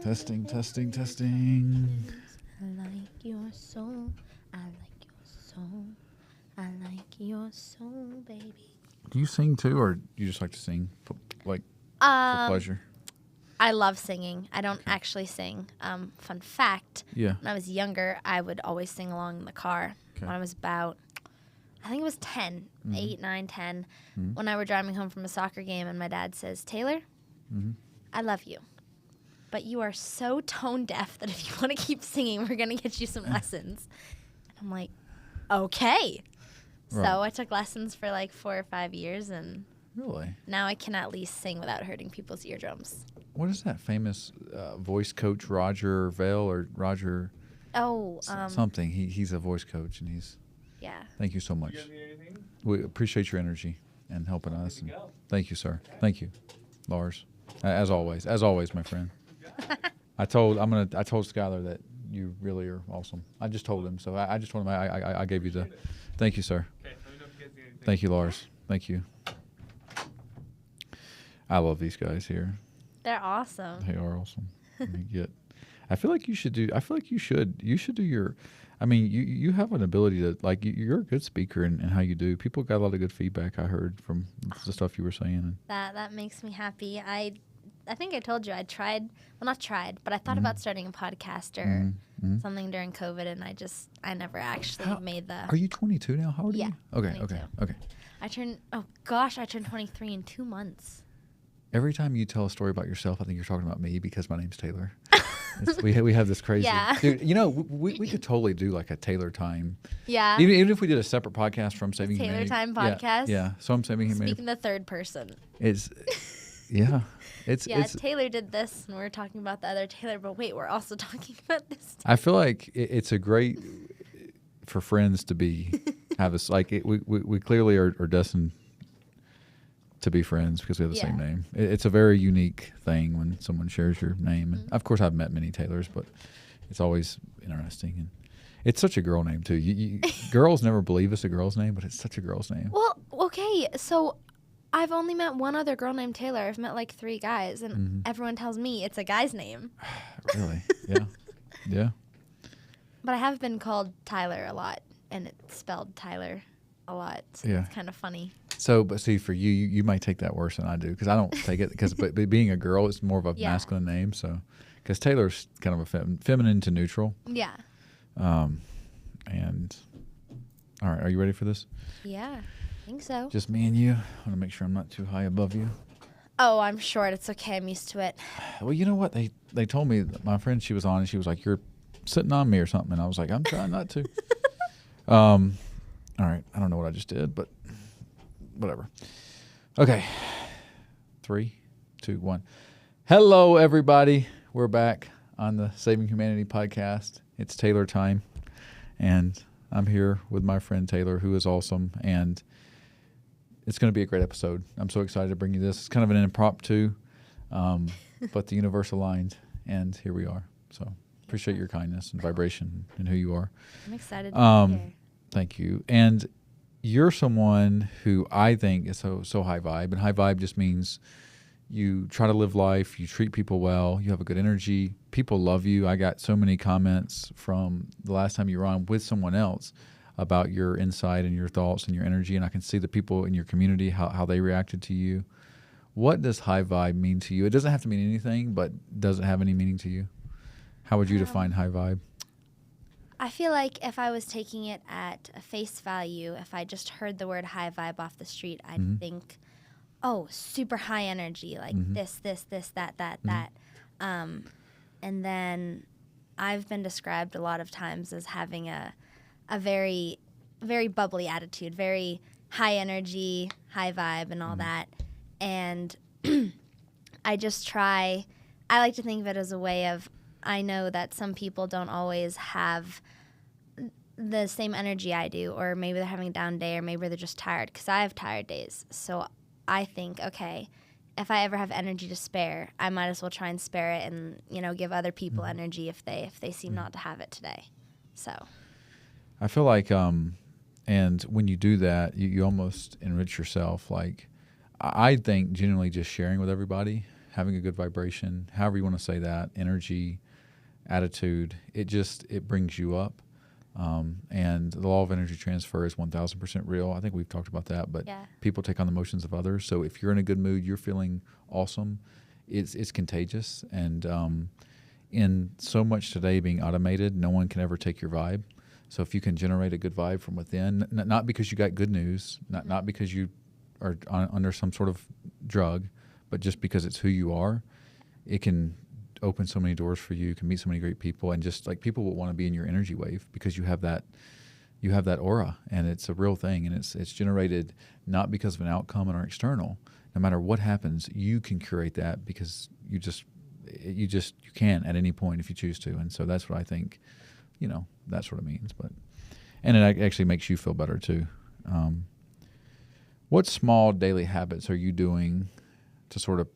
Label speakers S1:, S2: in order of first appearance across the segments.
S1: Testing, testing, testing.
S2: I like your soul. I like your soul. I like your soul, baby.
S1: Do you sing too, or you just like to sing, like for pleasure?
S2: I love singing. I don't actually sing. Fun fact:
S1: Yeah.
S2: when I was younger, I would always sing along in the car.
S1: Okay.
S2: When I was about, I think it was 10, 8, 9, 10, when I were driving home from a soccer game, and my dad says, "Taylor, I love you, but you are so tone deaf that if you want to keep singing, we're gonna get you some lessons." And I'm like, okay.
S1: Right.
S2: So I took lessons for like 4 or 5 years, and
S1: Really?
S2: now I can at least sing without hurting people's eardrums.
S1: What is that famous voice coach, Roger Vale or Roger
S2: Oh,
S1: something? He's a voice coach, and he's.
S2: yeah.
S1: Thank you so much.
S3: You guys need anything?
S1: We appreciate your energy and helping us.
S3: Good to
S1: And
S3: go.
S1: thank you, sir. Thank you, Lars. As always, my friend. I told Skylar that you really are awesome. I just told him, so I just told him I gave you the. Thank you, sir.
S3: Okay, let me know if you guys need anything.
S1: Thank you, Lars. Thank you. I love these guys here.
S2: They're awesome.
S1: They are awesome. I feel like you should do. I feel like you should do your. I mean, you have an ability to like. You're a good speaker in how you do. People got a lot of good feedback. I heard from the stuff you were saying.
S2: That makes me happy. I think I told you I tried. Well, not tried, but I thought about starting a podcast or something during COVID, and I never actually made the.
S1: Are you 22 now? How old are
S2: Yeah,
S1: you? Okay,
S2: 22.
S1: okay.
S2: I turned 23 in 2 months.
S1: Every time you tell a story about yourself, I think you're talking about me because my name's Taylor. We have this crazy.
S2: Yeah.
S1: Dude, you know, we could totally do like a Taylor Time.
S2: Yeah.
S1: Even if we did a separate podcast from Saving
S2: Taylor
S1: Humanity.
S2: Time
S1: Yeah,
S2: podcast?
S1: Yeah. So I'm Saving Humanity.
S2: Speaking the third person.
S1: It's, yeah. It's,
S2: Yeah,
S1: it's,
S2: Taylor did this, and we're talking about the other Taylor, but wait, we're also talking about this.
S1: I feel like it's a great for friends to have this like we clearly are destined to be friends because we have the same
S2: Yeah.
S1: name. It's a very unique thing when someone shares your name. And of course, I've met many Taylors, but it's always interesting. And it's such a girl name too. Girls never believe it's a girl's name, but it's such a girl's name.
S2: Well, okay, so I've only met one other girl named Taylor. I've met like 3 guys, and everyone tells me it's a guy's name.
S1: Really? Yeah. Yeah.
S2: But I have been called Tyler a lot, and it's spelled Tyler a lot. So
S1: Yeah.
S2: it's kind of funny.
S1: So, but see, for you might take that worse than I do because I don't take it but being a girl, it's more of a
S2: Yeah.
S1: masculine name. So, because Taylor's kind of a feminine to neutral.
S2: Yeah.
S1: And all right, are you ready for this?
S2: Yeah, I think so.
S1: Just me and you. I want to make sure I'm not too high above you.
S2: Oh, I'm short. It's okay. I'm used to it.
S1: Well, you know what? They told me that my friend she was on and she was like, "You're sitting on me or something," and I was like, "I'm trying not to." All right, I don't know what I just did, but whatever. Okay, 3, 2, 1. Hello, everybody. We're back on the Saving Humanity podcast. It's Taylor time, and I'm here with my friend Taylor, who is awesome, and it's going to be a great episode. I'm so excited to bring you this. It's kind of an impromptu, but the universe aligned, and here we are. So appreciate your kindness and vibration and who you are.
S2: I'm excited to be here.
S1: Thank you. And you're someone who I think is so high vibe, and high vibe just means you try to live life, you treat people well, you have a good energy, people love you. I got so many comments from the last time you were on with someone else about your insight and your thoughts and your energy, and I can see the people in your community, how they reacted to you. What does high vibe mean to you? It doesn't have to mean anything, but does it have any meaning to you? How would you define high vibe?
S2: I feel like if I was taking it at a face value, if I just heard the word high vibe off the street, I'd think, oh, super high energy, like this, that. And then I've been described a lot of times as having a very, very bubbly attitude, very high energy, high vibe, and all that. And I like to think of it as a way of, I know that some people don't always have the same energy I do, or maybe they're having a down day, or maybe they're just tired, because I have tired days. So I think, okay, if I ever have energy to spare, I might as well try and spare it and, give other people energy if they seem not to have it today. So
S1: I feel like, and when you do that, you almost enrich yourself. Like, I think genuinely just sharing with everybody having a good vibration, however you want to say that, energy, attitude, it brings you up. And the law of energy transfer is 1,000% real. I think we've talked about that, but people take on the emotions of others. So if you're in a good mood, you're feeling awesome, it's contagious. And in so much today being automated, no one can ever take your vibe. So if you can generate a good vibe from within, not because you got good news, not because you are under some sort of drug, but just because it's who you are, it can open so many doors for you. You can meet so many great people, and just like people will want to be in your energy wave because you have that aura, and it's a real thing, and it's generated not because of an outcome or external. No matter what happens, you can curate that because you can at any point if you choose to. And so that's what I think, that's what it means. And it actually makes you feel better too. What small daily habits are you doing to sort of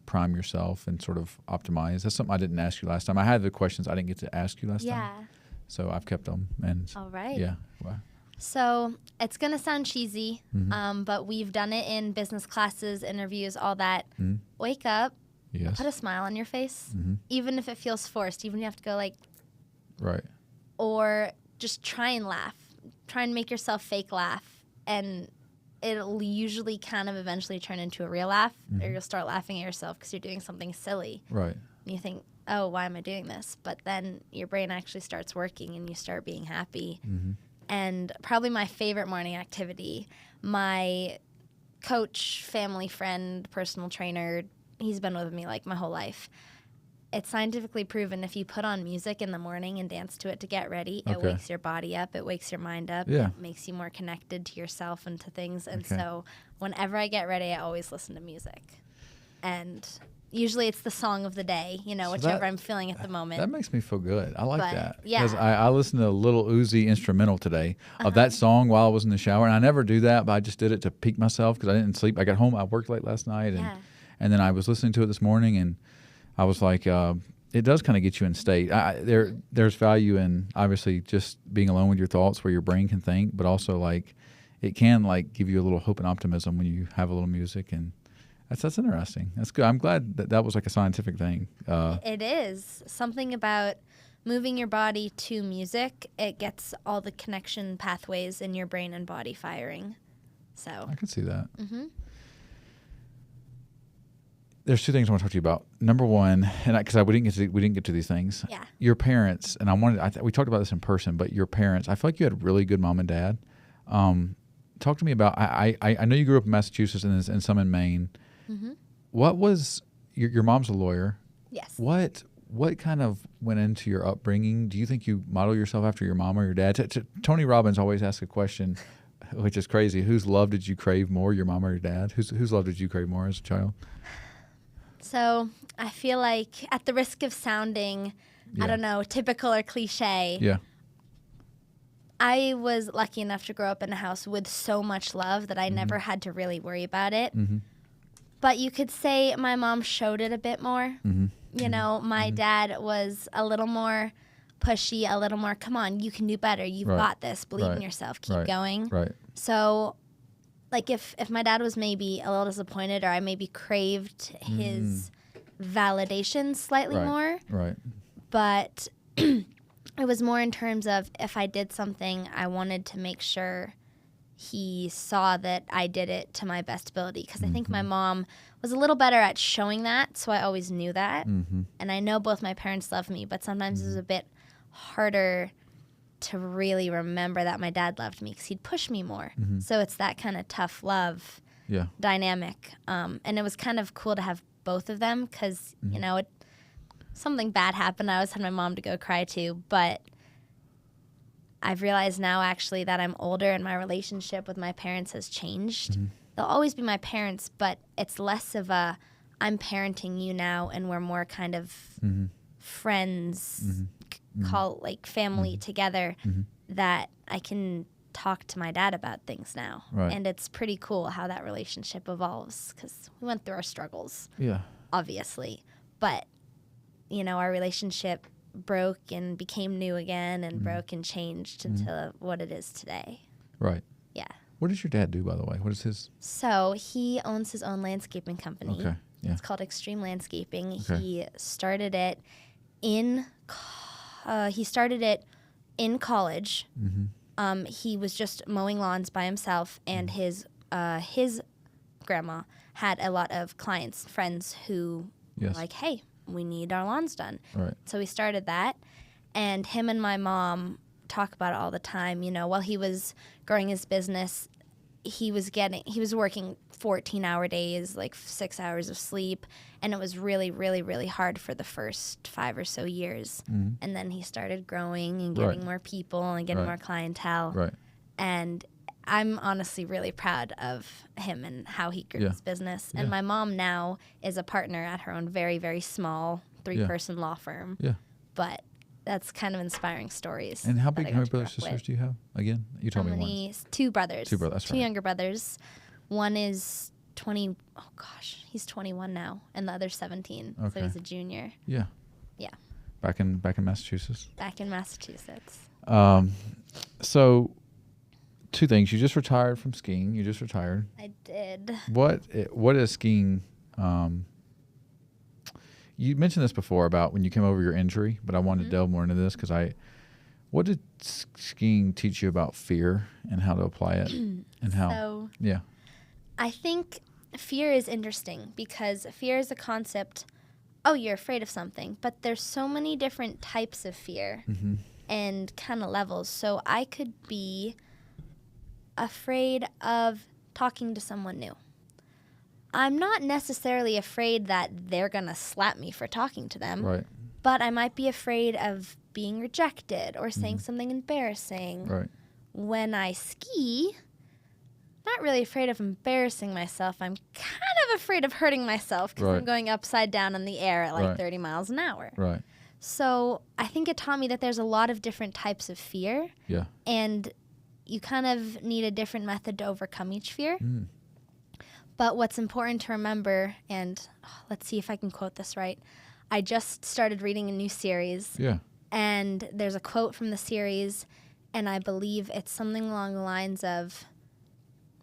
S1: prime yourself and sort of optimize? That's something I didn't ask you last time. I had the questions I didn't get to ask you last time. So I've kept them. And
S2: all right.
S1: Yeah. Wow.
S2: So it's going to sound cheesy, but we've done it in business classes, interviews, all that. Wake up, put a smile on your face, even if it feels forced, even if you have to go like,
S1: right.
S2: Or just try and laugh. Try and make yourself fake laugh. And it'll usually kind of eventually turn into a real laugh, or you'll start laughing at yourself because you're doing something silly.
S1: Right.
S2: And you think, oh, why am I doing this? But then your brain actually starts working and you start being happy. And probably my favorite morning activity, my coach, family friend, personal trainer, he's been with me like my whole life. It's scientifically proven if you put on music in the morning and dance to it to get ready, it wakes your body up, it wakes your mind up, it makes you more connected to yourself and to things. And so whenever I get ready, I always listen to music. And usually it's the song of the day, so whichever I'm feeling at the moment.
S1: That makes me feel good. I like that.
S2: Yeah.
S1: Because I listened to a Little Uzi instrumental today of that song while I was in the shower. And I never do that, but I just did it to pique myself because I didn't sleep. I got home. I worked late last night. And then I was listening to it this morning, and I was like, it does kind of get you in state. There's value in obviously just being alone with your thoughts where your brain can think, but also like it can like give you a little hope and optimism when you have a little music. And that's interesting. That's good. I'm glad that was like a scientific thing.
S2: It is. Something about moving your body to music, it gets all the connection pathways in your brain and body firing. So
S1: I can see that. There's two things I want to talk to you about. Number one, and because we didn't get to these things.
S2: Yeah.
S1: Your parents, and we talked about this in person, but your parents, I feel like you had really good mom and dad. Talk to me about. I know you grew up in Massachusetts and some in Maine. What was your mom's a lawyer?
S2: Yes.
S1: What kind of went into your upbringing? Do you think you model yourself after your mom or your dad? Tony Robbins always asks a question, which is crazy. Whose love did you crave more, your mom or your dad? Whose love did you crave more as a child?
S2: So I feel like at the risk of sounding, I don't know, typical or cliche, I was lucky enough to grow up in a house with so much love that I never had to really worry about it. But you could say my mom showed it a bit more. My dad was a little more pushy, a little more, come on, you can do better. You've got this. Believe in yourself. Keep going.
S1: Right.
S2: So like if my dad was maybe a little disappointed or I maybe craved his validation slightly more.
S1: Right.
S2: But it was more in terms of if I did something, I wanted to make sure he saw that I did it to my best ability. Because I think my mom was a little better at showing that, so I always knew that. And I know both my parents love me, but sometimes it was a bit harder to really remember that my dad loved me because he'd push me more. So it's that kind of tough love dynamic. And it was kind of cool to have both of them because, something bad happened. I always had my mom to go cry to, but I've realized now actually that I'm older and my relationship with my parents has changed. They'll always be my parents, but it's less of a I'm parenting you now and we're more kind of friends, call like family together that I can talk to my dad about things now. And it's pretty cool how that relationship evolves because we went through our struggles, obviously. But, our relationship broke and became new again and broke and changed into what it is today.
S1: Right.
S2: Yeah.
S1: What does your dad do, by the way? What is his?
S2: So he owns his own landscaping company.
S1: Yeah.
S2: It's called Extreme Landscaping.
S1: Okay.
S2: He started it in college.
S1: Mm-hmm.
S2: He was just mowing lawns by himself, and his grandma had a lot of clients, friends who
S1: Yes.
S2: were like, "Hey, we need our lawns done."
S1: Right.
S2: So he started that, and him and my mom talk about it all the time. You know, while he was growing his business, he was working 14-hour days, like 6 hours of sleep, and it was really, really, really hard for the first 5 or so years.
S1: Mm-hmm.
S2: And then he started growing and getting
S1: Right.
S2: more people and getting
S1: Right.
S2: more clientele.
S1: Right.
S2: And I'm honestly really proud of him and how he grew
S1: Yeah.
S2: his business.
S1: Yeah.
S2: And my mom now is a partner at her own very, very small 3-person law firm.
S1: Yeah.
S2: But that's kind of inspiring stories.
S1: And how
S2: that I
S1: many
S2: got to grow
S1: brothers
S2: up
S1: sisters
S2: with.
S1: do you have? Again, you told
S2: How
S1: me
S2: many?
S1: once.
S2: 2 brothers.
S1: 2 brothers. That's
S2: 2
S1: right.
S2: younger brothers. One is 20. Oh gosh, he's 21 now, and the other's 17.
S1: Okay.
S2: So he's a junior.
S1: Yeah.
S2: Yeah.
S1: Back in Massachusetts.
S2: Back in Massachusetts.
S1: So 2 things. You just retired from skiing. You just retired.
S2: I did.
S1: What is skiing? You mentioned this before about when you came over your injury, but I wanted to delve more into this because what did skiing teach you about fear and how to apply it and how?
S2: So
S1: Yeah.
S2: I think fear is interesting because fear is a concept. Oh, you're afraid of something, but there's so many different types of fear
S1: Mm-hmm.
S2: and kind of levels. So I could be afraid of talking to someone new. I'm not necessarily afraid that they're going to slap me for talking to them,
S1: Right.
S2: but I might be afraid of being rejected or saying something embarrassing.
S1: Right.
S2: When I ski, not really afraid of embarrassing myself. I'm kind of afraid of hurting myself because
S1: Right.
S2: I'm going upside down in the air at like
S1: Right.
S2: 30 miles an hour.
S1: Right.
S2: So I think it taught me that there's a lot of different types of fear,
S1: Yeah.
S2: and you kind of need a different method to overcome each fear.
S1: Mm.
S2: But what's important to remember, and let's see if I can quote this right. I just started reading a new series,
S1: Yeah.
S2: and there's a quote from the series, and I believe it's something along the lines of,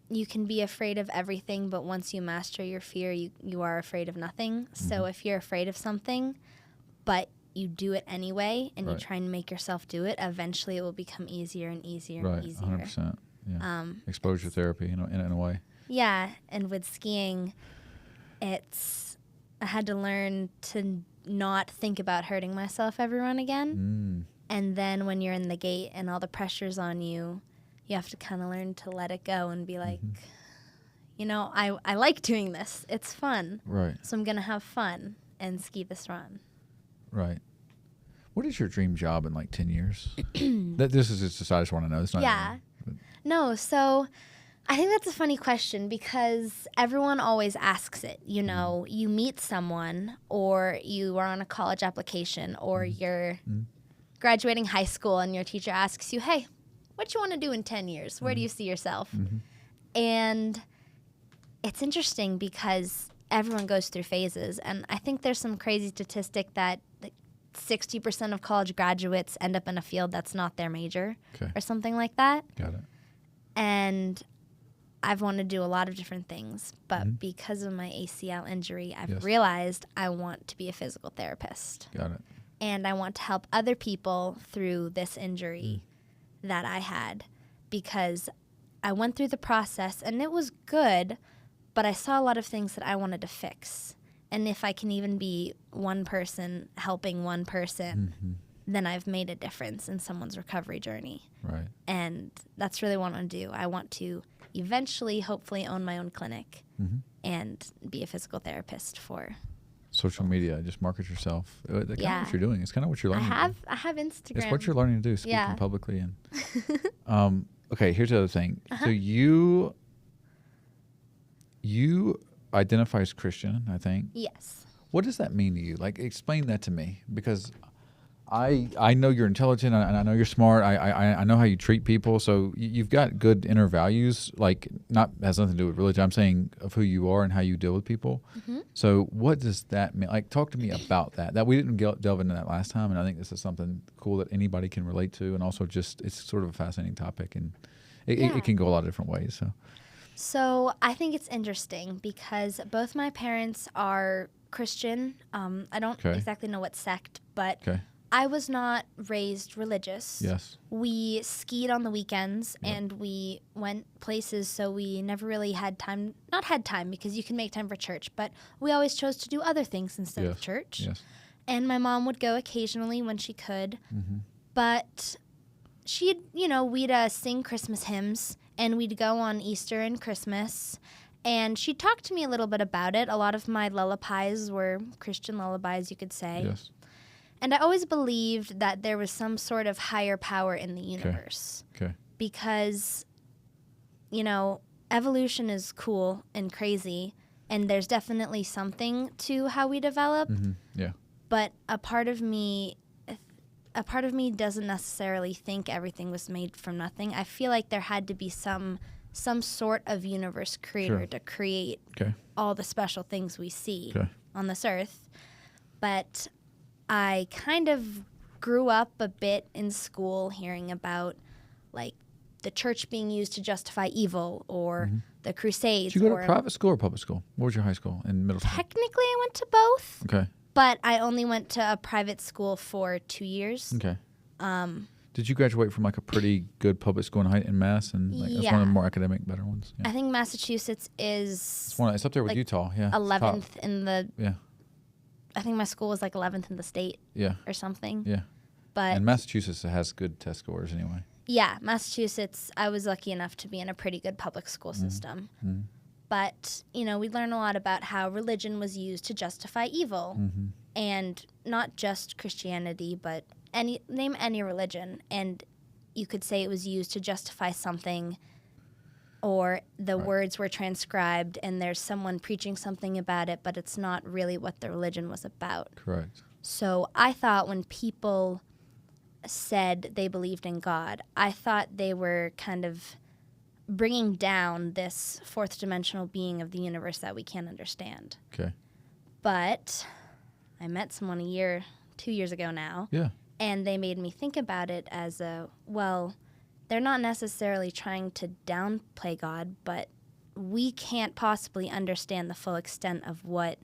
S2: you can be afraid of everything, but once you master your fear, you are afraid of nothing. So if you're afraid of something, but you do it anyway, and you
S1: Right.
S2: try and make yourself do it, eventually it will become easier and easier
S1: Right.
S2: and easier.
S1: 100%. Yeah. Exposure therapy in a way.
S2: Yeah, and with skiing, I had to learn to not think about hurting myself every run again. And then when you're in the gate and all the pressure's on you, you have to kind of learn to let it go and be like, I like doing this. It's fun.
S1: Right.
S2: So I'm going to have fun and ski this run.
S1: Right. What is your dream job in like 10 years? This is just I just want to know. It's not.
S2: Yeah. No, so I think that's a funny question because everyone always asks it. You know, you meet someone or you are on a college application or you're graduating high school and your teacher asks you, hey, what do you want to do in 10 years? Where do you see yourself? And it's interesting because everyone goes through phases. And I think there's some crazy statistic that 60% of college graduates end up in a field that's not their major
S1: Okay.
S2: or something like that.
S1: Got it.
S2: And I've wanted to do a lot of different things, but because of my ACL injury, I've
S1: Yes.
S2: realized I want to be a physical therapist.
S1: Got it.
S2: And I want to help other people through this injury that I had because I went through the process and it was good, but I saw a lot of things that I wanted to fix. And if I can even be one person helping one person, then I've made a difference in someone's recovery journey.
S1: Right.
S2: And that's really what I want to do. I want to eventually, hopefully, own my own clinic and be a physical therapist for.
S1: Social media, just market yourself. That's kind of
S2: Yeah.
S1: what you're doing. It's kind of what you're
S2: I
S1: learning. to do.
S2: have Instagram.
S1: It's what you're learning to do, speaking
S2: Yeah.
S1: publicly. And okay, here's the other thing.
S2: Uh-huh.
S1: So you identify as Christian, I think.
S2: Yes.
S1: What does that mean to you? Like, explain that to me, because I know you're intelligent and I know you're smart. I know how you treat people. So you've got good inner values. Like, not has nothing to do with religion. I'm saying of who you are and how you deal with people. So what does that mean? Like, talk to me about that. That we didn't delve into that last time, and I think this is something cool that anybody can relate to, and also just it's sort of a fascinating topic, and it
S2: Yeah.
S1: can go a lot of different ways. So
S2: So I think it's interesting because both my parents are Christian. I don't
S1: Okay.
S2: exactly know what sect, but
S1: Okay.
S2: I was not raised religious.
S1: Yes.
S2: We skied on the weekends
S1: Yep.
S2: and we went places, so we never really had time. Not had time because you can make time for church, but we always chose to do other things instead of
S1: Yes.
S2: church.
S1: Yes.
S2: And my mom would go occasionally when she could,
S1: Mm-hmm.
S2: but she'd, we'd sing Christmas hymns and we'd go on Easter and Christmas. And she talked to me a little bit about it. A lot of my lullabies were Christian lullabies, you could say.
S1: Yes.
S2: And I always believed that there was some sort of higher power in the universe.
S1: Okay.
S2: Because, evolution is cool and crazy, and there's definitely something to how we develop.
S1: Mm-hmm. Yeah.
S2: But a part of me doesn't necessarily think everything was made from nothing. I feel like there had to be some sort of universe creator
S1: Sure.
S2: to create
S1: Okay.
S2: all the special things we see
S1: Okay.
S2: on this earth. But I kind of grew up a bit in school hearing about like the church being used to justify evil or the Crusades.
S1: Did you go
S2: or
S1: to private school or public school? What was your high school and middle school?
S2: Technically, I went to both,
S1: Okay.
S2: but I only went to a private school for 2 years.
S1: Okay. Did you graduate from like a pretty good public school in Mass, and like, that's one of the
S2: Yeah.
S1: more academic better ones? Yeah.
S2: I think Massachusetts is
S1: It's up there with
S2: like
S1: Utah. Yeah.
S2: 11th
S1: Top.
S2: in the.
S1: Yeah.
S2: I think my school was like 11th in the state
S1: Yeah.
S2: or something.
S1: Yeah.
S2: But
S1: And Massachusetts has good test scores anyway.
S2: yeah, Massachusetts, I was lucky enough to be in a pretty good public school system.
S1: Mm-hmm.
S2: But, we learn a lot about how religion was used to justify evil.
S1: Mm-hmm.
S2: And not just Christianity, but name any religion. And you could say it was used to justify something, or the
S1: Right.
S2: words were transcribed and there's someone preaching something about it, but it's not really what the religion was about.
S1: Correct.
S2: So I thought when people said they believed in God, I thought they were kind of bringing down this fourth dimensional being of the universe that we can't understand.
S1: Okay.
S2: But I met someone 2 years ago now,
S1: Yeah.
S2: and they made me think about it as they're not necessarily trying to downplay God, but we can't possibly understand the full extent of what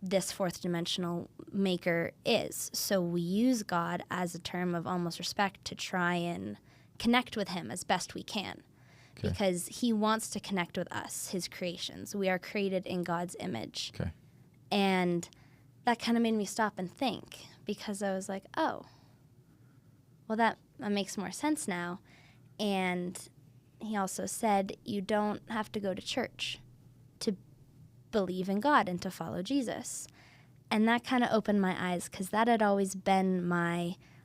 S2: this fourth dimensional maker is. So we use God as a term of almost respect to try and connect with him as best we can.
S1: Okay.
S2: Because he wants to connect with us, his creations. We are created in God's image.
S1: Okay.
S2: And that kind of made me stop and think, because I was like, oh, well, that makes more sense now. And he also said, you don't have to go to church to believe in God and to follow Jesus. And that kind of opened my eyes, because that had always been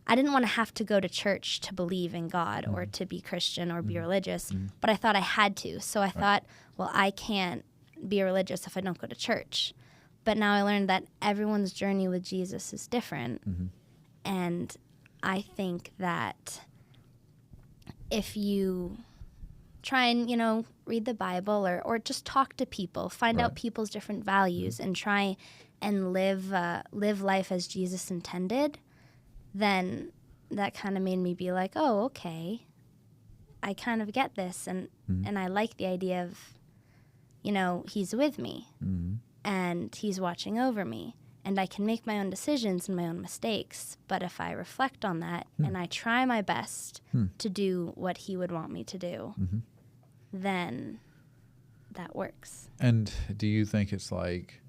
S2: I didn't want to have to go to church to believe in God or to be Christian or be religious, but I thought I had to. So I thought, well, I can't be religious if I don't go to church. But now I learned that everyone's journey with Jesus is different.
S1: Mm-hmm.
S2: And I think that if you try and, read the Bible or just talk to people, find out
S1: Right.
S2: people's different values and try and live life as Jesus intended, then that kind of made me be like, oh, okay, I kind of get this. And I like the idea of, he's with me
S1: Mm-hmm.
S2: and he's watching over me. And I can make my own decisions and my own mistakes. But if I reflect on that and I try my best to do what he would want me to do, then that works.
S1: And do you think it's like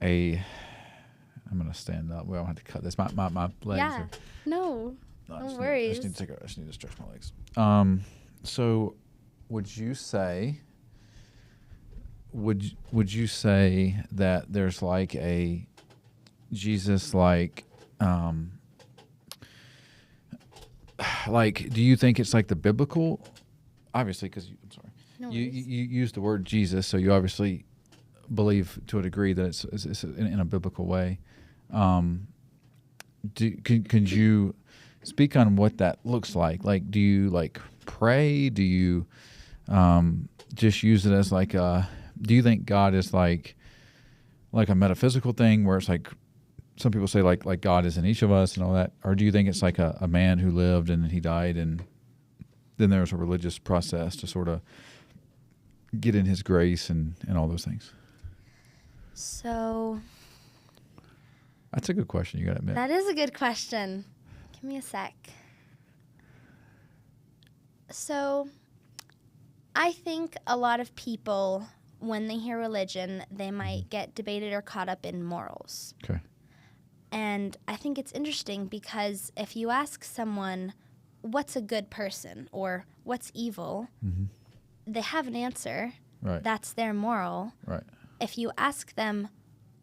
S1: I'm going to stand up. We don't have to cut this. My legs
S2: Yeah.
S1: are...
S2: No,
S1: No,
S2: no
S1: I
S2: worries.
S1: just need to stretch my legs. So would you say that there's like a Jesus like do you think it's like the biblical, obviously, because I'm sorry,
S2: No
S1: you
S2: worries.
S1: use the word Jesus, so you obviously believe to a degree that it's in a biblical way. Could you speak on what that looks like? Like, do you like pray? Do you just use it as like do you think God is like a metaphysical thing where it's like some people say like God is in each of us and all that, or do you think it's like a man who lived and he died and then there was a religious process to sort of get in His grace and all those things?
S2: So
S1: That's a good question. You got to admit.
S2: that is a good question. Give me a sec. So I think a lot of people, when they hear religion, they might get debated or caught up in morals.
S1: Okay.
S2: And I think it's interesting because if you ask someone, what's a good person or what's evil, they have an answer.
S1: Right.
S2: That's their moral.
S1: Right.
S2: If you ask them,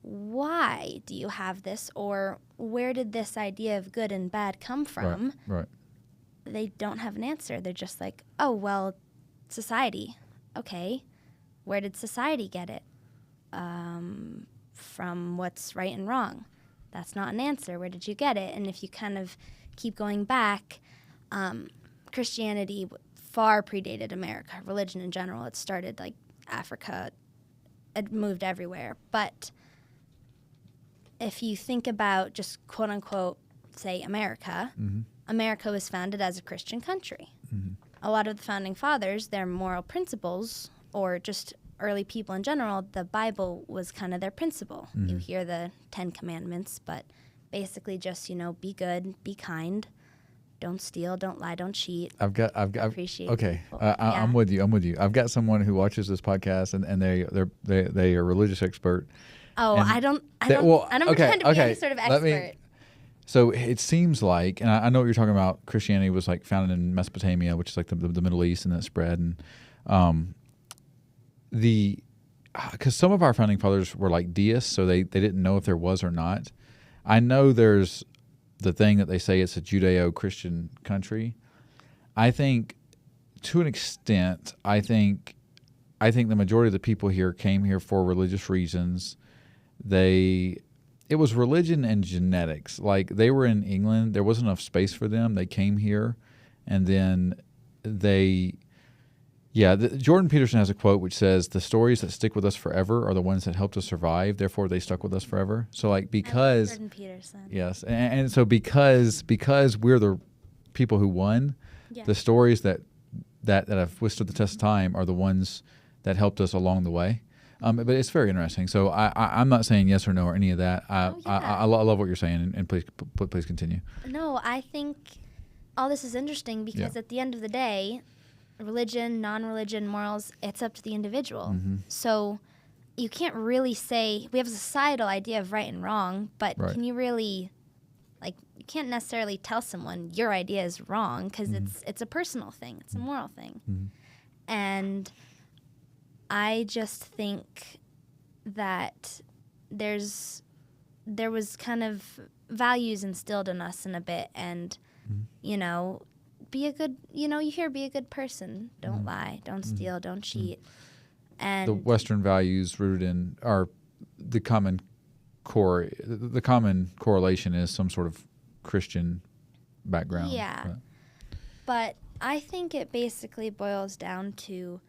S2: why do you have this, or where did this idea of good and bad come from,
S1: Right.
S2: they don't have an answer. They're just like, oh, well, society. Okay. Where did society get it? From what's right and wrong. That's not an answer. Where did you get it? And if you kind of keep going back, Christianity far predated America. Religion in general, it started like Africa. It moved everywhere. But if you think about just quote unquote, say America, America was founded as a Christian country. A lot of the founding fathers, their moral principles, or just early people in general, the Bible was kind of their principle. You hear the 10 Commandments, but basically just, be good, be kind, don't steal, don't lie, don't cheat.
S1: I've got.
S2: Appreciate
S1: Okay,
S2: people.
S1: I'm with you. I've got someone who watches this podcast, and they are a religious expert.
S2: Oh,
S1: And
S2: I don't
S1: okay,
S2: pretend to be
S1: okay.
S2: any sort of expert.
S1: So it seems like, and I know what you're talking about. Christianity was like founded in Mesopotamia, which is like the Middle East, and that spread. And because some of our founding fathers were like deists, so they didn't know if there was or not. I know there's the thing that they say it's a Judeo-Christian country. I think, to an extent, I think the majority of the people here came here for religious reasons. It was religion and genetics. Like, they were in England. There wasn't enough space for them. They came here, and then Jordan Peterson has a quote which says, "The stories that stick with us forever are the ones that helped us survive. Therefore, they stuck with us forever." So, like, because
S2: Jordan Peterson.
S1: yes, and so because we're the people who won, the stories that have withstood the test of time are the ones that helped us along the way. But it's very interesting. So I'm not saying yes or no or any of that. I love what you're saying, and please continue.
S2: No, I think all this is interesting because at the end of the day, religion, non-religion, morals, it's up to the individual. So you can't really say, we have a societal idea of right and wrong, but can you really, you can't necessarily tell someone your idea is wrong because it's a personal thing. It's a moral thing. And I just think that there was kind of values instilled in us in a bit, and be a good, you hear be a good person, don't lie, don't steal, don't cheat. And
S1: the Western values rooted in the common core. The common correlation is some sort of Christian background.
S2: Yeah, but I think it basically boils down to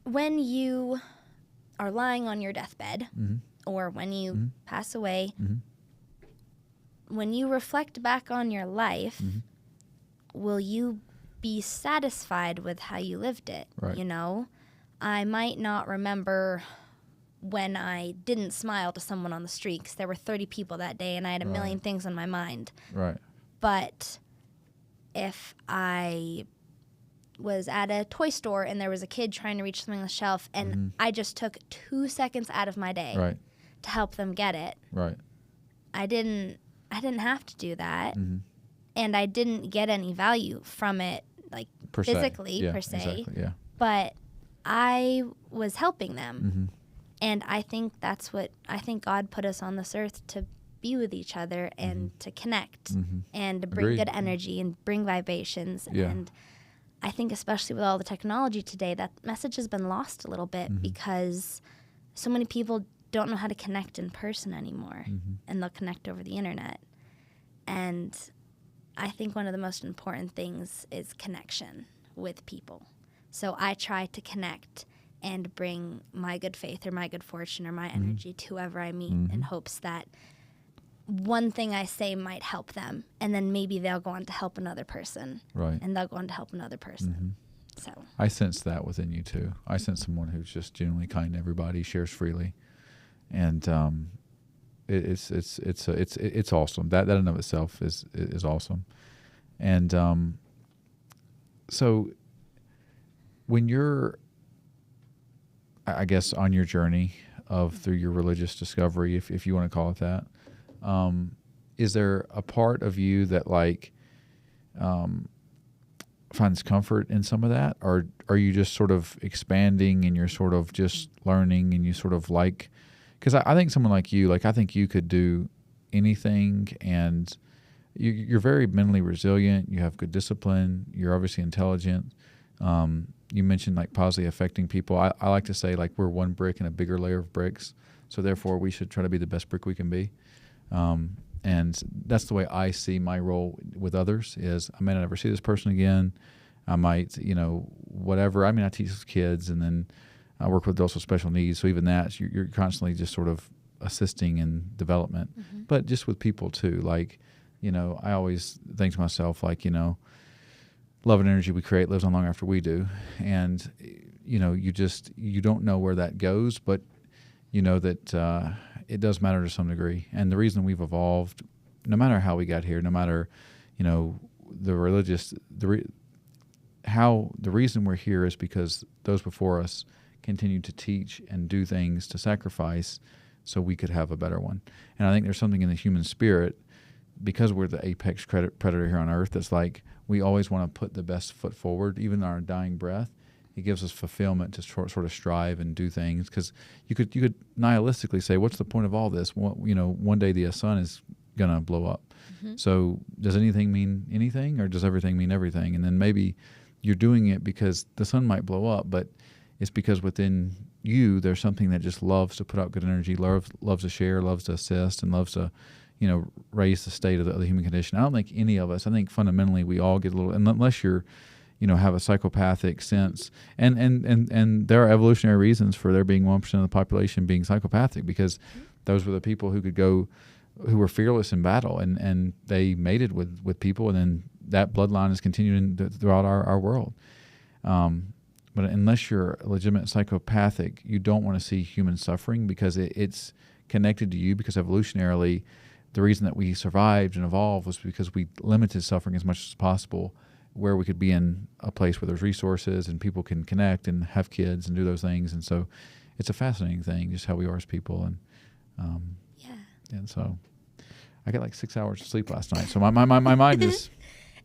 S2: when you are lying on your deathbed or when you pass away, when you reflect back on your life, will you be satisfied with how you lived it?
S1: Right.
S2: I might not remember when I didn't smile to someone on the street because there were 30 people that day and I had a million things on my mind.
S1: Right.
S2: But if I was at a toy store and there was a kid trying to reach something on the shelf and I just took 2 seconds out of my day to help them get it.
S1: Right.
S2: I didn't have to do that. And I didn't get any value from it, physically, per se.
S1: Exactly, yeah.
S2: But I was helping them. And I think God put us on this earth to be with each other and to connect and to bring good energy and bring vibrations.
S1: Yeah.
S2: And I think especially with all the technology today, that message has been lost a little bit because so many people don't know how to connect in person anymore, and they'll connect over the internet. And I think one of the most important things is connection with people. So I try to connect and bring my good faith or my good fortune or my energy to whoever I meet in hopes that one thing I say might help them, and then maybe they'll go on to help another person.
S1: Right.
S2: And they'll go on to help another person. So
S1: I sense that within you too. I sense someone who's just genuinely kind to everybody, shares freely, and it's awesome. That in and of itself is awesome. And so when you're, I guess, on your journey through your religious discovery, if you want to call it that, is there a part of you that finds comfort in some of that, or are you just sort of expanding and you're sort of just learning and you sort of because I think someone like you, I think you could do anything, and you're very mentally resilient. You have good discipline. You're obviously intelligent. You mentioned positively affecting people. I like to say we're one brick in a bigger layer of bricks. So therefore we should try to be the best brick we can be. And that's the way I see my role with others is I may not ever see this person again. I might, whatever. I mean, I teach kids and then I work with adults with special needs. So even that, you're constantly just sort of assisting in development, but just with people too. I always think to myself, love and energy we create lives on long after we do. And, you don't know where that goes, but you know that it does matter to some degree. And the reason we've evolved, no matter how we got here, no matter, the religious, the reason we're here is because those before us continued to teach and do things to sacrifice so we could have a better one. And I think there's something in the human spirit, because we're the apex predator here on earth, that's we always want to put the best foot forward, even in our dying breath. It gives us fulfillment to sort of strive and do things, because you could nihilistically say, what's the point of all this? One day the sun is going to blow up. So does anything mean anything, or does everything mean everything? And then maybe you're doing it because the sun might blow up, but it's because within you there's something that just loves to put out good energy, loves to share, loves to assist, and loves to raise the state of the human condition. I don't think any of us, I think fundamentally we all get a little, and unless you're have a psychopathic sense, and there are evolutionary reasons for there being 1% of the population being psychopathic, because those were the people who were fearless in battle, and they mated with people, and then that bloodline is continuing throughout our world. But unless you're a legitimate psychopathic, you don't want to see human suffering, because it's connected to you, because evolutionarily the reason that we survived and evolved was because we limited suffering as much as possible, where we could be in a place where there's resources and people can connect and have kids and do those things. And so it's a fascinating thing, just how we are as people. And and so I got 6 hours of sleep last night. So my mind is...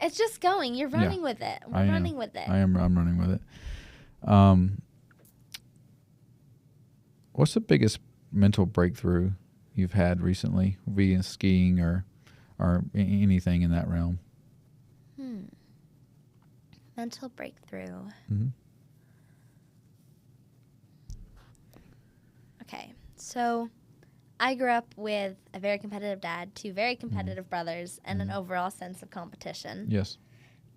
S2: It's just going. You're running with it. We're running with it.
S1: I'm running with it. What's the biggest mental breakthrough you've had recently, via skiing or anything in that realm?
S2: Mental breakthrough. Okay, so I grew up with a very competitive dad, two very competitive brothers, and an overall sense of competition.
S1: Yes.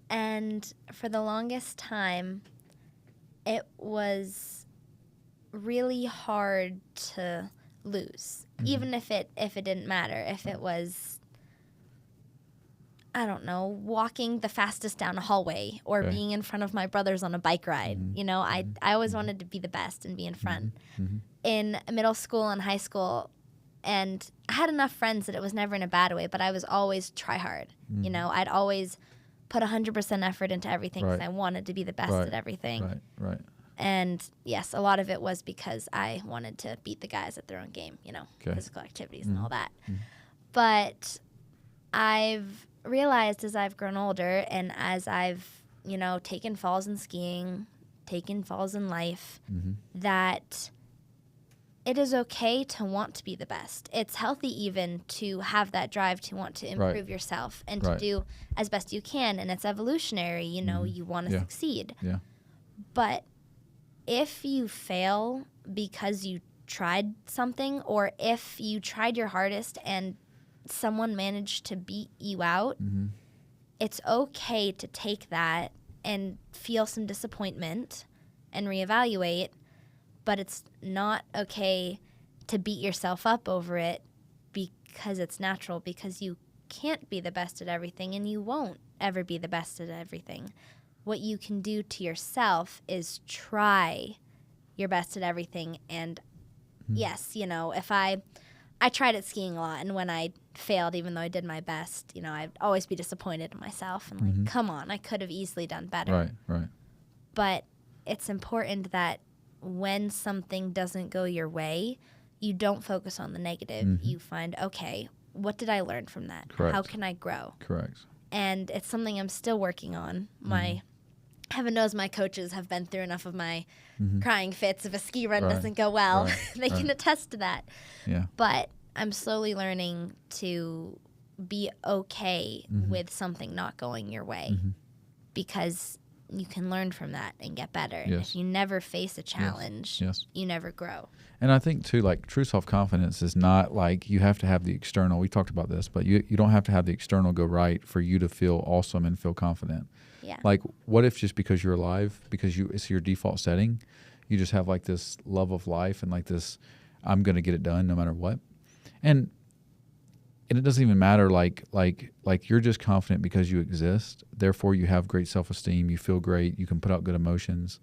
S2: And for the longest time, it was really hard to lose, even if it didn't matter. If it was, I don't know, walking the fastest down a hallway or being in front of my brothers on a bike ride. I always wanted to be the best and be in front. In middle school and high school, and I had enough friends that it was never in a bad way, but I was always try hard. I'd always put 100% effort into everything because I wanted to be the best at everything.
S1: Right.
S2: And yes, a lot of it was because I wanted to beat the guys at their own game, physical activities and all that. But I've realized as I've grown older and as I've, taken falls in skiing, taken falls in life, that it is okay to want to be the best. It's healthy even to have that drive to want to improve yourself and to do as best you can. And it's evolutionary, you want to succeed.
S1: Yeah.
S2: But if you fail because you tried something, or if you tried your hardest and someone managed to beat you out, it's okay to take that and feel some disappointment and reevaluate, but it's not okay to beat yourself up over it, because it's natural, because you can't be the best at everything and you won't ever be the best at everything. what you can do to yourself is try your best at everything. And yes, you know, if I tried at skiing a lot, and when I failed, even though I did my best, you know, I'd always be disappointed in myself and like, come on, I could have easily done better.
S1: Right.
S2: But it's important that when something doesn't go your way, you don't focus on the negative. You find, okay, what did I learn from that?
S1: Correct.
S2: How can I grow?
S1: Correct.
S2: And it's something I'm still working on. Heaven knows my coaches have been through enough of my crying fits if a ski run doesn't go well. They can attest to that.
S1: Yeah.
S2: But I'm slowly learning to be okay with something not going your way because you can learn from that and get better. And if you never face a challenge, you never grow.
S1: And I think, too, like true self-confidence is not like you have to have the external. We talked about this, but you don't have to have the external go right for you to feel awesome and feel confident.
S2: Yeah.
S1: Like, what if just because you're alive, because it's your default setting, you just have like this love of life and like this, I'm going to get it done no matter what. And it doesn't even matter like you're just confident because you exist. Therefore, you have great self-esteem. You feel great. You can put out good emotions.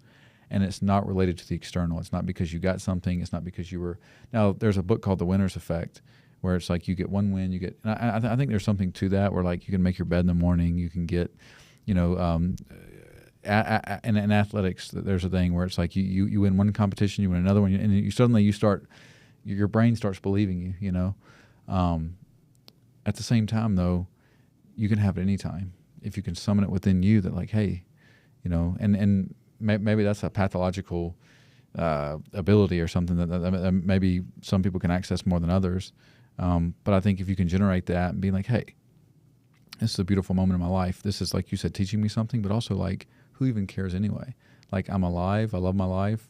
S1: And it's not related to the external. It's not because you got something. It's not because you were. Now, there's a book called The Winner's Effect where it's like you get one win. You get. And I think there's something to that where like you can make your bed in the morning. You can get, you know, in athletics, there's a thing where it's like you win one competition, you win another one, and you suddenly your brain starts believing you, you know. At the same time, though, you can have it anytime if you can summon it within you that like, hey, you know, and maybe that's a pathological ability or something that maybe some people can access more than others. But I think if you can generate that and be like, hey, this is a beautiful moment in my life. This is, like you said, teaching me something, but also like, who even cares anyway? Like, I'm alive. I love my life.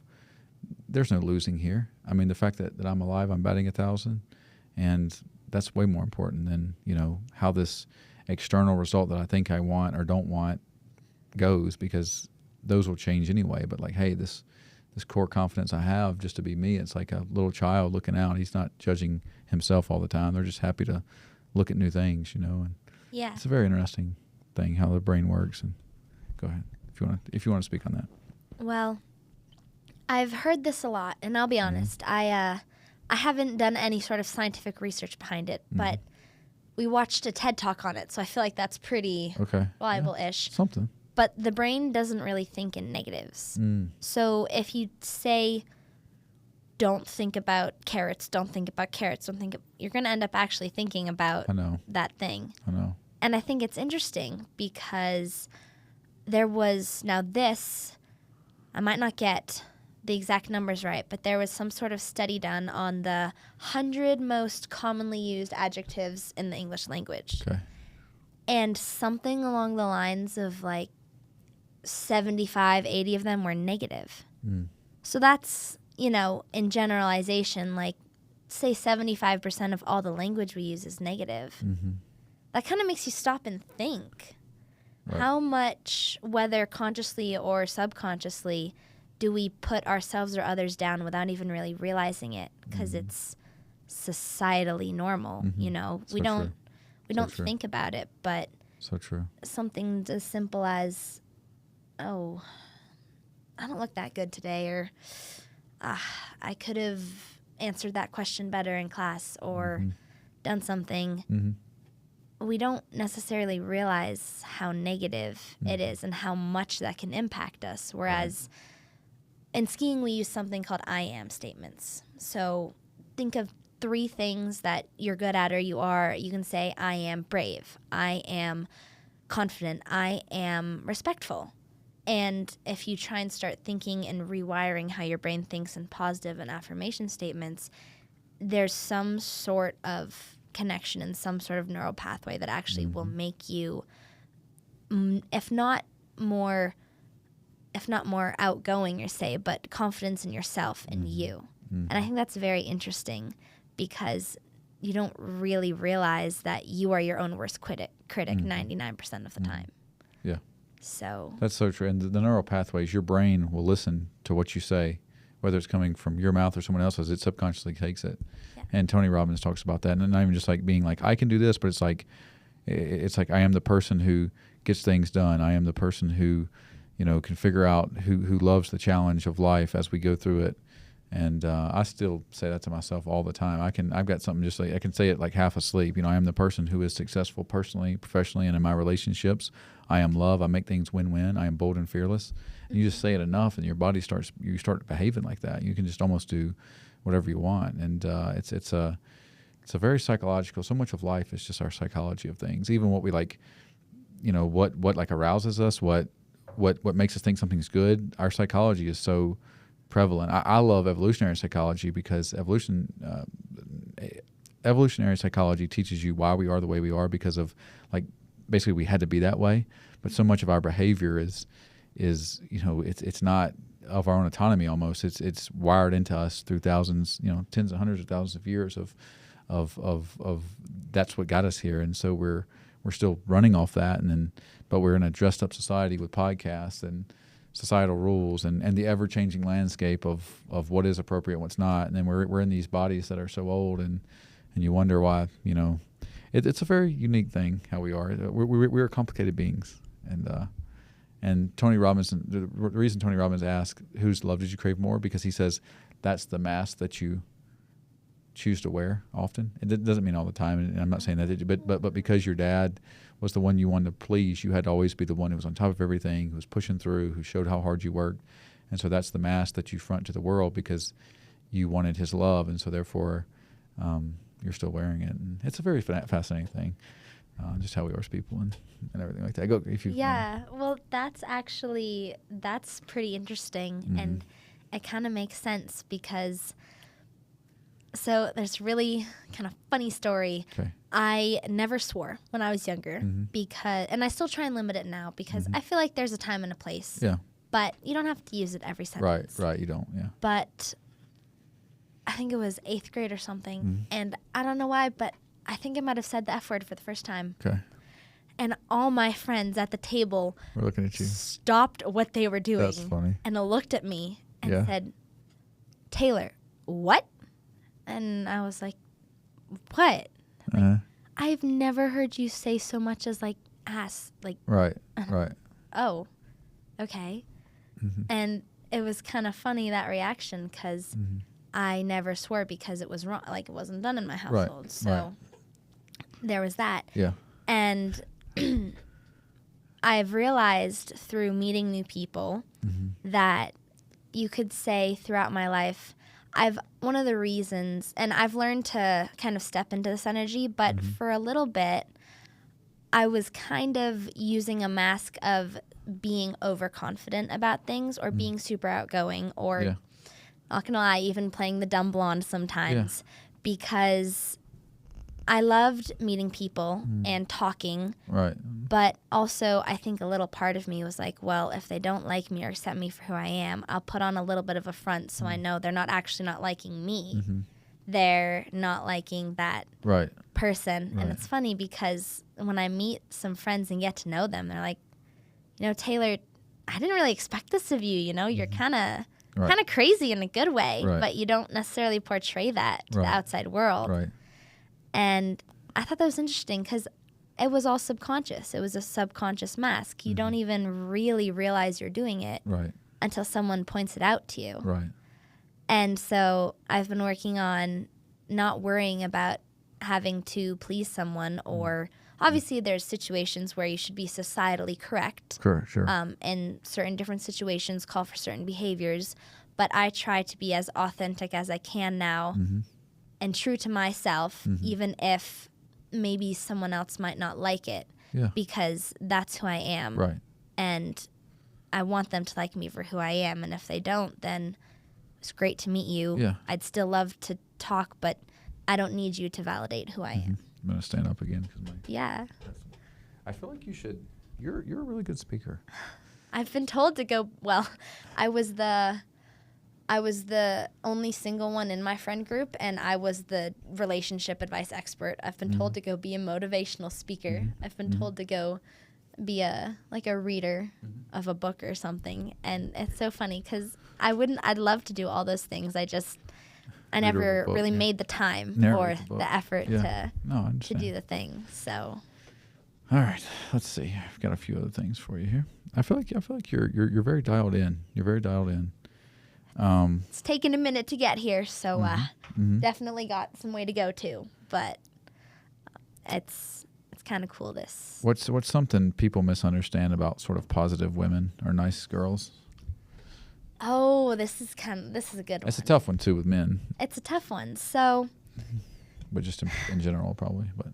S1: There's no losing here. I mean, the fact that I'm alive, I'm batting 1,000, and that's way more important than, you know, how this external result that I think I want or don't want goes, because those will change anyway. But like, hey, this core confidence I have just to be me, it's like a little child looking out. He's not judging himself all the time. They're just happy to look at new things, you know. And
S2: yeah,
S1: it's a very interesting thing how the brain works. And go ahead if you want to speak on that.
S2: Well, I've heard this a lot, and I'll be honest, I haven't done any sort of scientific research behind it, but we watched a TED Talk on it, so I feel like that's pretty reliable-ish.
S1: Yeah, something.
S2: But the brain doesn't really think in negatives. So if you say, don't think about carrots, don't think about carrots, you're going to end up actually thinking about that thing.
S1: I know.
S2: And I think it's interesting because there was, I might not get the exact numbers right, but there was some sort of study done on the 100 most commonly used adjectives in the English language.
S1: Okay.
S2: And something along the lines of like 75, 80 of them were negative. So that's, you know, in generalization, like say 75% of all the language we use is negative. That kind of makes you stop and think. Right. How much, whether consciously or subconsciously, do we put ourselves or others down without even really realizing it? Because it's societally normal, you know.
S1: So
S2: we don't think about it, but
S1: so true.
S2: Something as simple as, oh, I don't look that good today, or I could have answered that question better in class, or done something. We don't necessarily realize how negative it is and how much that can impact us. Whereas in skiing, we use something called I am statements. So think of 3 things that you're good at or you are. You can say, I am brave, I am confident, I am respectful. And if you try and start thinking and rewiring how your brain thinks in positive and affirmation statements, there's some sort of connection and some sort of neural pathway that actually will make you, if not more outgoing, or say, but confidence in yourself and you. And I think that's very interesting because you don't really realize that you are your own worst critic 99% of the time.
S1: Yeah.
S2: So
S1: that's so true. And the neural pathways, your brain will listen to what you say, whether it's coming from your mouth or someone else's. It subconsciously takes it. Yeah. And Tony Robbins talks about that. And not even just like being like, I can do this, but it's like I am the person who gets things done. I am the person who, can figure out who loves the challenge of life as we go through it. And I still say that to myself all the time. I've got something just like I can say it like half asleep. I am the person who is successful personally, professionally, and in my relationships. I am love. I make things win-win. I am bold and fearless. And you just say it enough, and your body you start behaving like that. You can just almost do whatever you want. And it's a very psychological. So much of life is just our psychology of things. Even what we like, what like arouses us, what makes us think something's good. Our psychology is so prevalent. I love evolutionary psychology because evolutionary psychology teaches you why we are the way we are because of like basically we had to be that way. But so much of our behavior is it's not of our own autonomy almost. It's wired into us through thousands, tens of hundreds of thousands of years of that's what got us here. And so we're still running off that, but we're in a dressed up society with podcasts and societal rules and the ever changing landscape of what is appropriate and what's not. And then we're in these bodies that are so old, and you wonder why. It's a very unique thing how we are. We're complicated beings, and Tony Robbins. The reason Tony Robbins asked, "Whose love did you crave more?" because he says that's the mask that you choose to wear often. It doesn't mean all the time, and I'm not saying that, but because your dad was the one you wanted to please, you had to always be the one who was on top of everything, who was pushing through, who showed how hard you worked. And so that's the mask that you front to the world because you wanted his love, and so therefore you're still wearing it. And it's a very fascinating thing, just how we are as people and everything like that. Go if you.
S2: Yeah, well, that's pretty interesting,
S1: Mm-hmm.
S2: and it kind of makes sense because. So there's really kind of funny story.
S1: Okay.
S2: I never swore when I was younger
S1: Mm-hmm.
S2: and I still try and limit it now because I feel like there's a time and a place.
S1: Yeah.
S2: But you don't have to use it every sentence.
S1: Right. You don't. Yeah.
S2: But I think it was 8th grade or something,
S1: Mm-hmm.
S2: and I don't know why, but I think I might have said the F word for the first time.
S1: Okay.
S2: And all my friends at the table
S1: We're looking at you.
S2: stopped what they were doing.
S1: That's funny.
S2: And looked at me and
S1: Yeah.
S2: said, "Taylor, what?" And I was like, "What?"
S1: Uh-huh.
S2: I've never heard you say so much as like ass. Like,
S1: Right.
S2: oh, okay.
S1: Mm-hmm.
S2: And it was kind of funny, that reaction, because
S1: Mm-hmm.
S2: I never swore because it was wrong. Like, it wasn't done in my household. So there was that.
S1: Yeah.
S2: And I've realized through meeting new people that you could say throughout my life, one of the reasons, and I've learned to kind of step into this energy, but for a little bit, I was kind of using a mask of being overconfident about things or being super outgoing or, not gonna lie, even playing the dumb blonde sometimes because I loved meeting people and talking.
S1: Right.
S2: But also, I think a little part of me was like, well, if they don't like me or accept me for who I am, I'll put on a little bit of a front so I know they're not actually not liking me. They're not liking that person.
S1: Right.
S2: And it's funny because when I meet some friends and get to know them, they're like, Taylor, I didn't really expect this of you. You're kind of crazy in a good way, but you don't necessarily portray that to the outside world.
S1: Right.
S2: And I thought that was interesting because it was all subconscious. It was a subconscious mask. You don't even really realize you're doing it until someone points it out to you.
S1: Right.
S2: And so I've been working on not worrying about having to please someone or obviously there's situations where you should be societally correct.
S1: Sure.
S2: And certain different situations call for certain behaviors. But I try to be as authentic as I can now and true to myself, even if maybe someone else might not like it, because that's who I am.
S1: Right.
S2: And I want them to like me for who I am. And if they don't, then it's great to meet you.
S1: Yeah.
S2: I'd still love to talk, but I don't need you to validate who I am.
S1: I'm going to stand up again.
S2: Yeah.
S1: I feel like you should. You're a really good speaker.
S2: I've been told to go, well, I was the only single one in my friend group, and I was the relationship advice expert. I've been told to go be a motivational speaker. I've been told to go be a reader of a book or something. And it's so funny because I'd love to do all those things. I never really made the time or the effort to do the thing. So.
S1: All right, let's see. I've got a few other things for you here. I feel like you're very dialed in. You're very dialed in.
S2: It's taken a minute to get here, so definitely got some way to go too. But it's kind of cool.
S1: What's something people misunderstand about sort of positive women or nice girls?
S2: Oh, this is a good one.
S1: It's a tough one too with men.
S2: It's a tough one. So,
S1: but just in general, probably. But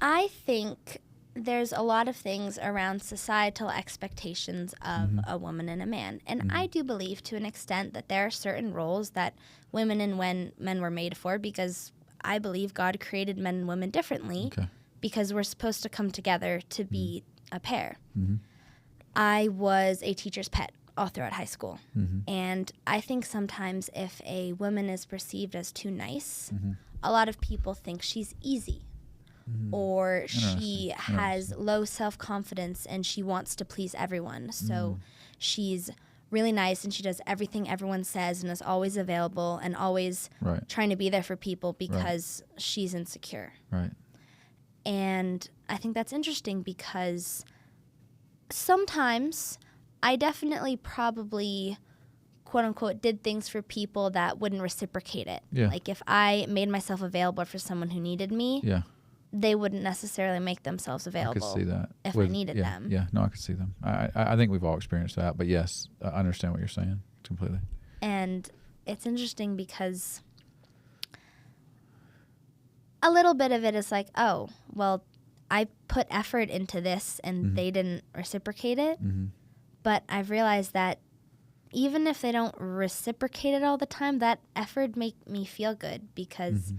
S2: I think there's a lot of things around societal expectations of a woman and a man. And I do believe to an extent that there are certain roles that women and men were made for, because I believe God created men and women differently, because we're supposed to come together to be a pair. I was a teacher's pet all throughout high school. And I think sometimes if a woman is perceived as too nice, a lot of people think she's easy. Or she has low self-confidence and she wants to please everyone. So she's really nice and she does everything everyone says and is always available and always trying to be there for people because she's insecure.
S1: Right.
S2: And I think that's interesting because sometimes I definitely probably, quote unquote, did things for people that wouldn't reciprocate it.
S1: Yeah.
S2: Like if I made myself available for someone who needed me, they wouldn't necessarily make themselves available.
S1: I could see that.
S2: If I needed them.
S1: Yeah, no, I could see them. I think we've all experienced that. But yes, I understand what you're saying completely.
S2: And it's interesting because a little bit of it is like, oh, well, I put effort into this and they didn't reciprocate it. But I've realized that even if they don't reciprocate it all the time, that effort make me feel good, because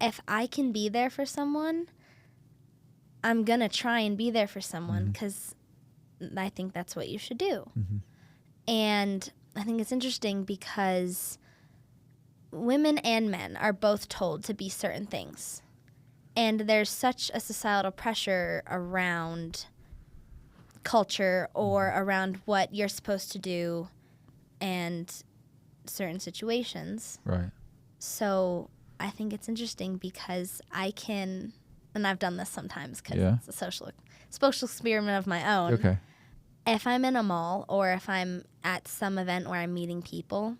S2: if I can be there for someone, I'm going to try and be there for someone, because I think that's what you should do. And I think it's interesting because women and men are both told to be certain things. And there's such a societal pressure around culture or around what you're supposed to do and certain situations.
S1: Right.
S2: So I think it's interesting because I can, and I've done this sometimes because it's a social experiment of my own.
S1: Okay.
S2: If I'm in a mall or if I'm at some event where I'm meeting people,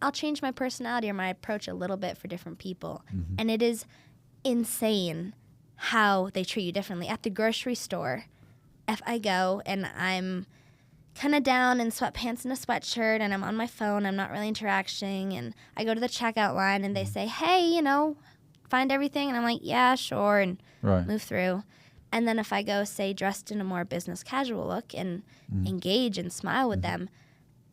S2: I'll change my personality or my approach a little bit for different people. And it is insane how they treat you differently. At the grocery store, if I go and I'm kind of down in sweatpants and a sweatshirt and I'm on my phone, I'm not really interacting, and I go to the checkout line and they say, hey, find everything, and I'm like, yeah, sure, and move through. And then if I go, say, dressed in a more business casual look and engage and smile with them,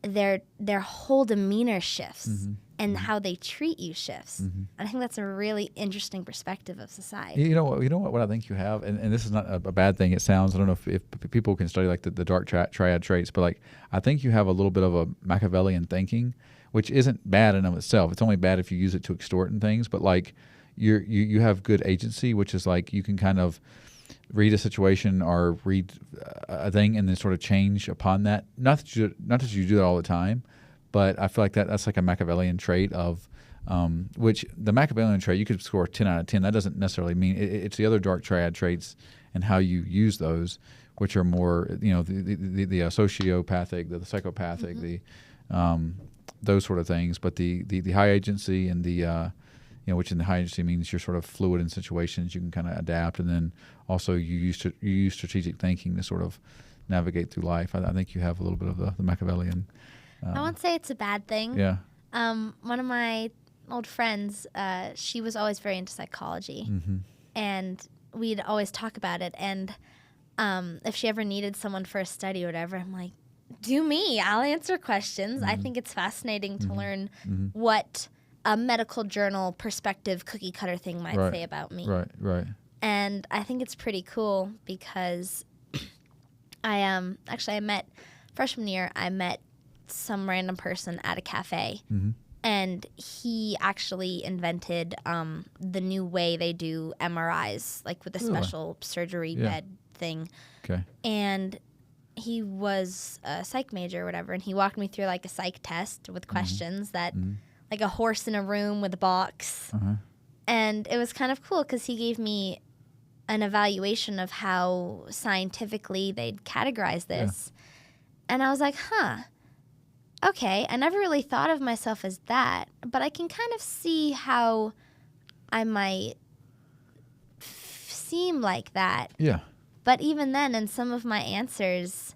S2: their whole demeanor shifts and how they treat you shifts. And I think that's a really interesting perspective of society.
S1: You know what I think you have, and this is not a bad thing. It sounds, I don't know if people can study like the dark triad traits, but like I think you have a little bit of a Machiavellian thinking, which isn't bad in of itself. It's only bad if you use it to extort and things. But like you have good agency, which is like you can kind of read a situation or read a thing and then sort of change upon that. Not that you do that all the time, but I feel like that's like a Machiavellian trait of which the Machiavellian trait, you could score 10 out of 10. That doesn't necessarily mean it's the other dark triad traits and how you use those, which are more, the sociopathic, the psychopathic, the those sort of things. But the high agency and the which in the high agency means you're sort of fluid in situations, you can kind of adapt, and then also you use strategic thinking to sort of navigate through life. I think you have a little bit of the Machiavellian.
S2: I won't say it's a bad thing.
S1: Yeah.
S2: One of my old friends, she was always very into psychology, and we'd always talk about it. And if she ever needed someone for a study or whatever, I'm like, do me. I'll answer questions. I think it's fascinating to learn what a medical journal perspective cookie cutter thing might say about me.
S1: Right.
S2: And I think it's pretty cool because I met freshman year, I met some random person at a cafe, and he actually invented the new way they do MRIs, like with a special surgery bed thing.
S1: Okay.
S2: And he was a psych major or whatever, and he walked me through like a psych test with questions that, like a horse in a room with a box. And it was kind of cool because he gave me an evaluation of how scientifically they'd categorize this. And I was like, okay, I never really thought of myself as that, but I can kind of see how I might seem like that.
S1: Yeah.
S2: But even then, in some of my answers,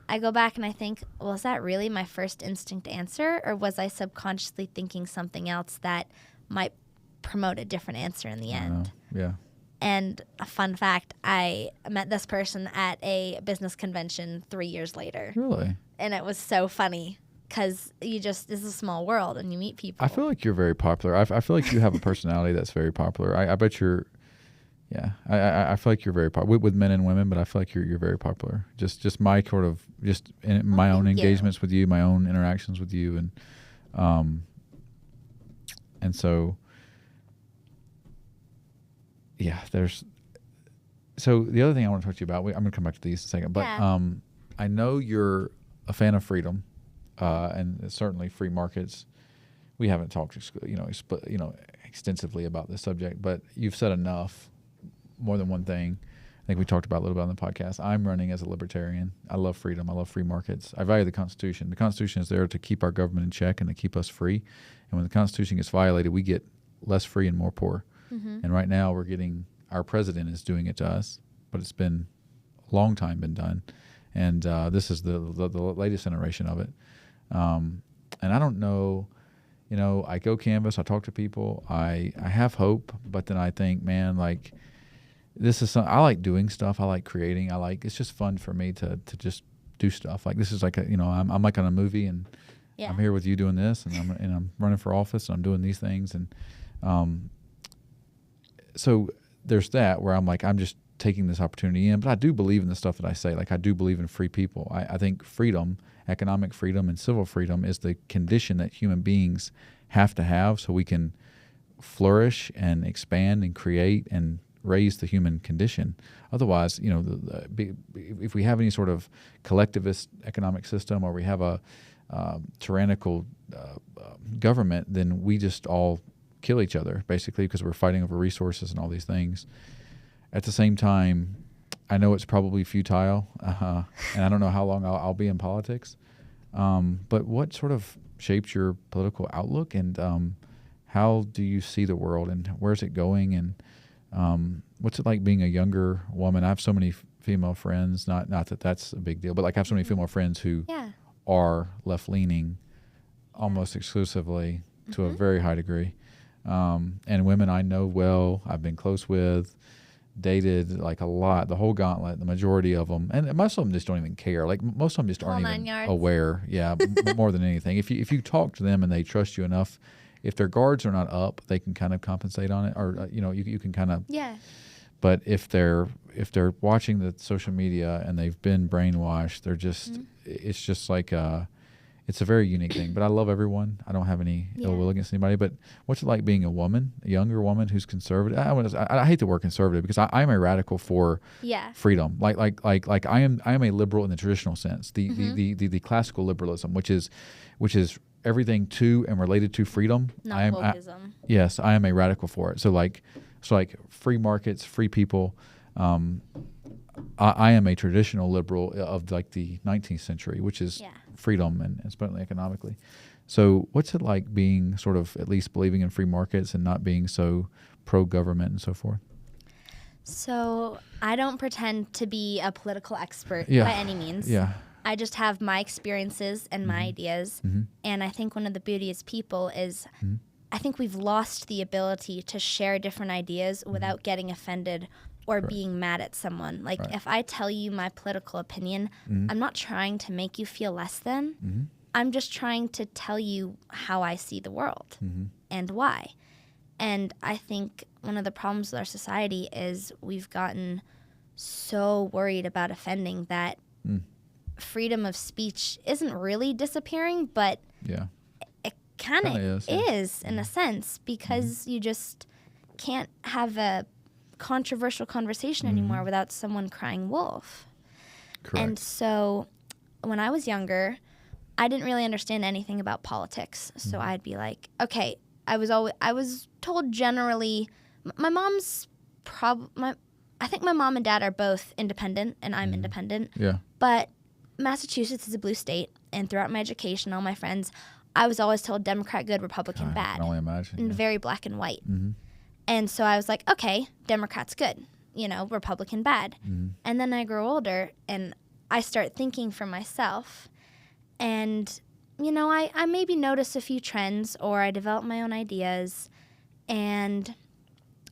S2: I go back and I think, well, is that really my first instinct answer? Or was I subconsciously thinking something else that might promote a different answer in the end?
S1: Yeah.
S2: And a fun fact, I met this person at a business convention 3 years later.
S1: Really?
S2: And it was so funny because it's a small world and you meet people.
S1: I feel like you're very popular. I feel like you have a personality that's very popular. I bet you're, I feel like you're very popular with men and women, but I feel like you're very popular. Just my sort of, just in my own engagements with you, my own interactions with you. And so, yeah, so the other thing I want to talk to you about, I'm going to come back to these in a second, but I know you're a fan of freedom, and certainly free markets. We haven't talked, extensively about this subject, but you've said enough, more than one thing. I think we talked about a little bit on the podcast. I'm running as a libertarian. I love freedom. I love free markets. I value the Constitution. The Constitution is there to keep our government in check and to keep us free. And when the Constitution gets violated, we get less free and more poor. Mm-hmm. And right now our president is doing it to us, but it's been a long time been done. And this is the latest iteration of it. And I don't know, I go canvas, I talk to people, I have hope, but then I think, man, like, this is I like doing stuff. I like creating. It's just fun for me to just do stuff. Like, this is like I'm like on a movie, and I'm here with you doing this, and I'm running for office, and I'm doing these things, and so there's that where I'm like, I'm just taking this opportunity in. But I do believe in the stuff that I say. Like, I do believe in free people. I think freedom, economic freedom, and civil freedom is the condition that human beings have to have so we can flourish and expand and create and raise the human condition. Otherwise, if we have any sort of collectivist economic system, or we have a tyrannical government, then we just all kill each other, basically, because we're fighting over resources and all these things. At the same time, I know it's probably futile, and I don't know how long I'll be in politics. But what sort of shaped your political outlook, and how do you see the world, and where's it going, and what's it like being a younger woman? I have so many female friends, not that that's a big deal, but like I have so many female friends who are left-leaning almost exclusively to a very high degree. And women I know well, I've been close with, dated like a lot, the whole gauntlet, the majority of them, and most of them just don't even care. Like, most of them just aren't even aware. Yeah, more than anything. If you talk to them and they trust you enough, if their guards are not up, they can kind of compensate on it, or you can kind of. Yeah. But if they're watching the social media and they've been brainwashed, they're just it's just like it's a very unique thing. But I love everyone. I don't have any ill will against anybody. But what's it like being a woman, a younger woman who's conservative? I hate the word conservative because I'm a radical for freedom. Like I am a liberal in the traditional sense, the classical liberalism, which is everything to and related to freedom.
S2: Not wokeism.
S1: Yes, I am a radical for it. So like free markets, free people. I am a traditional liberal of like the 19th century, which is freedom and especially economically. So what's it like being sort of at least believing in free markets and not being so pro-government and so forth?
S2: So I don't pretend to be a political expert by any means. Yeah. I just have my experiences and my ideas. Mm-hmm. And I think one of the beauties of people is I think we've lost the ability to share different ideas without getting offended or being mad at someone. Like, if I tell you my political opinion, I'm not trying to make you feel less than. Mm-hmm. I'm just trying to tell you how I see the world and why. And I think one of the problems with our society is we've gotten so worried about offending that freedom of speech isn't really disappearing, but it kind of is in a sense, because you just can't have a controversial conversation anymore without someone crying wolf. Correct. And so when I was younger, I didn't really understand anything about politics. So I'd be like, okay, I was told generally, my mom's I think my mom and dad are both independent, and I'm independent.
S1: Yeah.
S2: But Massachusetts is a blue state, and throughout my education, all my friends, I was always told Democrat good, Republican
S1: I
S2: bad,
S1: can only imagine.
S2: and
S1: Yeah.
S2: very black and white.
S1: Mm-hmm.
S2: And so I was like, okay, Democrat's good, Republican bad.
S1: Mm-hmm.
S2: And then I grow older, and I start thinking for myself, and I maybe notice a few trends, or I develop my own ideas, and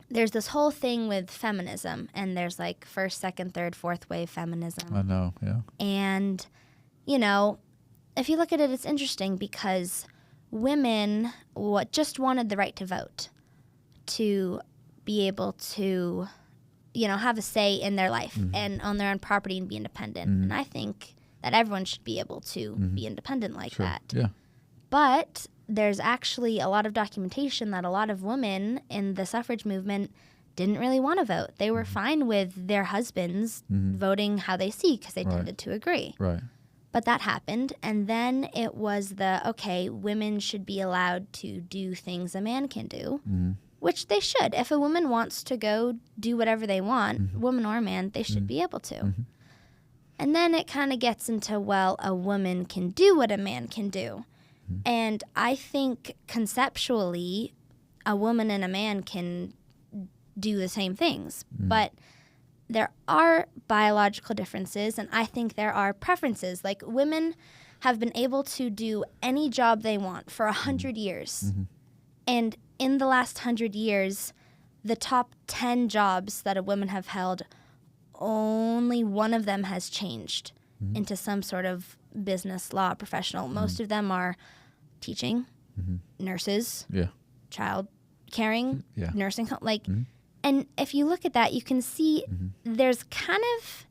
S2: there's this whole thing with feminism, and there's like first, second, third, fourth wave feminism.
S1: I know. Yeah.
S2: And, if you look at it, it's interesting because women just wanted the right to vote, to be able to, have a say in their life and own their own property and be independent. And I think that everyone should be able to be independent like
S1: Sure.
S2: that.
S1: Yeah.
S2: But there's actually a lot of documentation that a lot of women in the suffrage movement didn't really want to vote. They were fine with their husbands voting how they see because they
S1: Right.
S2: tended to agree.
S1: Right.
S2: But that happened, and then it was women should be allowed to do things a man can do, which they should. If a woman wants to go do whatever they want, woman or man, they should be able to. And then it kind of gets into, a woman can do what a man can do. And I think conceptually, a woman and a man can do the same things. But there are biological differences, and I think there are preferences. Like, women have been able to do any job they want for 100 years. And in the last 100 years, the top 10 jobs that a woman have held, only one of them has changed into some sort of business law professional. Most of them are teaching, nurses,
S1: Yeah.
S2: child caring,
S1: Yeah.
S2: nursing home, and if you look at that, you can see there's kind of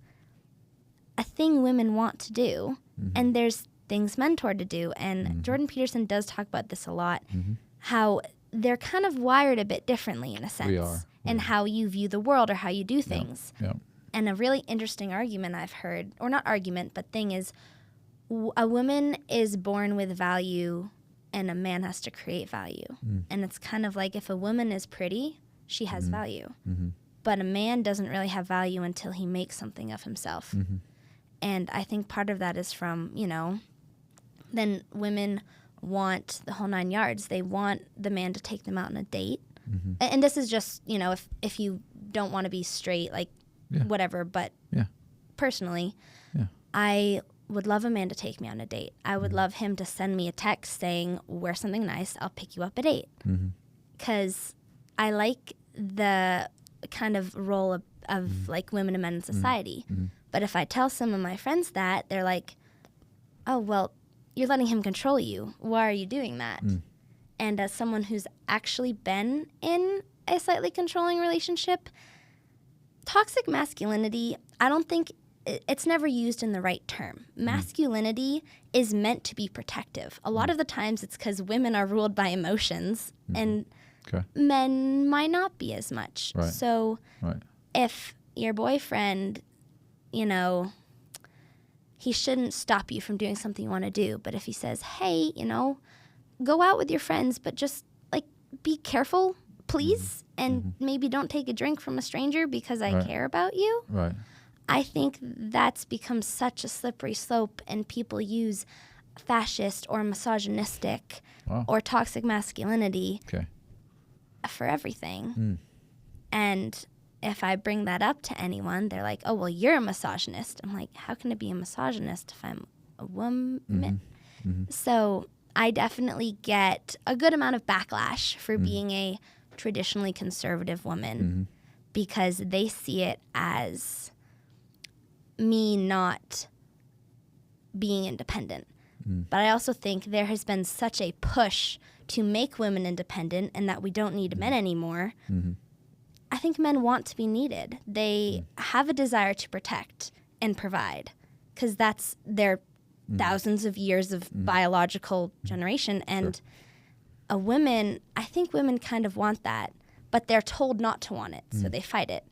S2: a thing women want to do, and there's things men toward to do. And Jordan Peterson does talk about this a lot, how they're kind of wired a bit differently in a sense,
S1: We are.
S2: and how you view the world or how you do things.
S1: Yeah.
S2: And a really interesting argument I've heard, or not argument, but thing is, a woman is born with value, and a man has to create value. And it's kind of like if a woman is pretty, she has value. But a man doesn't really have value until he makes something of himself. And I think part of that is from, then women want the whole 9 yards. They want the man to take them out on a date. And this is just, if you don't want to be straight, whatever, but personally, I would love a man to take me on a date. I would love him to send me a text saying, wear something nice, I'll pick you up at 8. Because I like the kind of role of women and men in society. But if I tell some of my friends that, they're like, oh, well, you're letting him control you. Why are you doing that? And as someone who's actually been in a slightly controlling relationship, toxic masculinity, I don't think it's never used in the right term. Masculinity is meant to be protective. A lot of the times it's because women are ruled by emotions, and men might not be as much.
S1: Right.
S2: So
S1: Right.
S2: if your boyfriend, he shouldn't stop you from doing something you want to do. But if he says, hey, go out with your friends, but just be careful, please, and maybe don't take a drink from a stranger because I
S1: Right.
S2: care about you.
S1: Right.
S2: I think that's become such a slippery slope, and people use fascist or misogynistic
S1: Wow.
S2: or toxic masculinity
S1: Okay.
S2: for everything. And if I bring that up to anyone, they're like, oh, well, you're a misogynist. I'm like, how can I be a misogynist if I'm a woman? So I definitely get a good amount of backlash for being a traditionally conservative woman because they see it as me not being independent. But I also think there has been such a push to make women independent and that we don't need men anymore. I think men want to be needed. They have a desire to protect and provide because that's their thousands of years of biological generation. And I think women kind of want that, but they're told not to want it, so they fight it.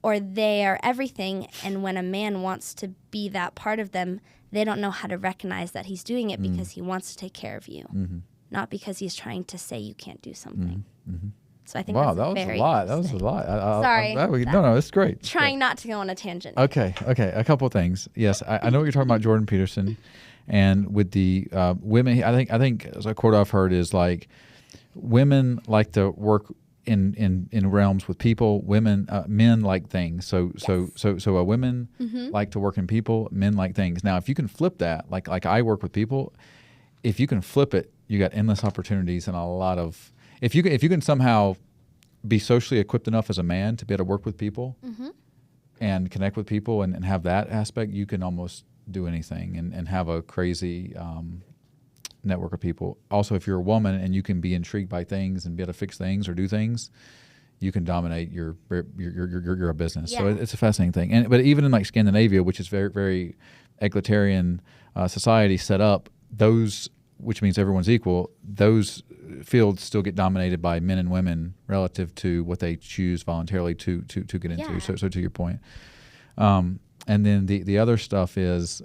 S2: Or they are everything, and when a man wants to be that part of them, they don't know how to recognize that he's doing it because he wants to take care of you, not because he's trying to say you can't do something. So I think
S1: Wow,
S2: that's
S1: that was
S2: very
S1: a lot. That was a
S2: interesting.
S1: lot.
S2: Sorry.
S1: No, it's great. It's
S2: Trying
S1: great.
S2: not to go on a tangent.
S1: Okay. A couple of things. Yes, I know what you're talking about, Jordan Peterson, and with the women. I think as a quote I've heard is like, women like to work in realms with people. Men like things. So women like to work in people. Men like things. Now, if you can flip that, like I work with people, if you can flip it, you got endless opportunities and a lot of. If you can somehow be socially equipped enough as a man to be able to work with people and connect with people and have that aspect, you can almost do anything and have a crazy network of people. Also, if you're a woman and you can be intrigued by things and be able to fix things or do things, you can dominate your business.
S2: Yeah.
S1: So it's a fascinating thing. But even in like Scandinavia, which is very, very egalitarian society set up, those, which means everyone's equal, those fields still get dominated by men and women relative to what they choose voluntarily to get into.
S2: Yeah.
S1: So to your point. And then the other stuff is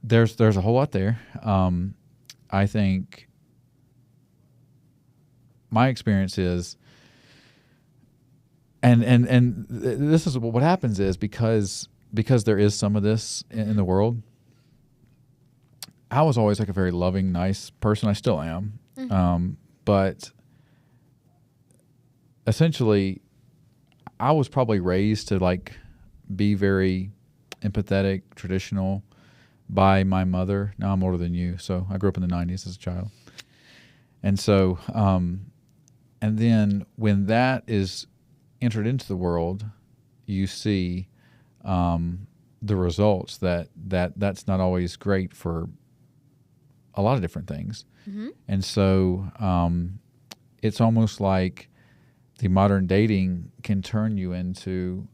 S1: there's a whole lot there. I think my experience is, and this is what happens is because there is some of this in the world. I was always like a very loving, nice person. I still am. But essentially, I was probably raised to like be very empathetic, traditional by my mother. Now I'm older than you, so I grew up in the 90s as a child. And so, and then when that is entered into the world, you see the results that's not always great for a lot of different things. And so it's almost like the modern dating can turn you into,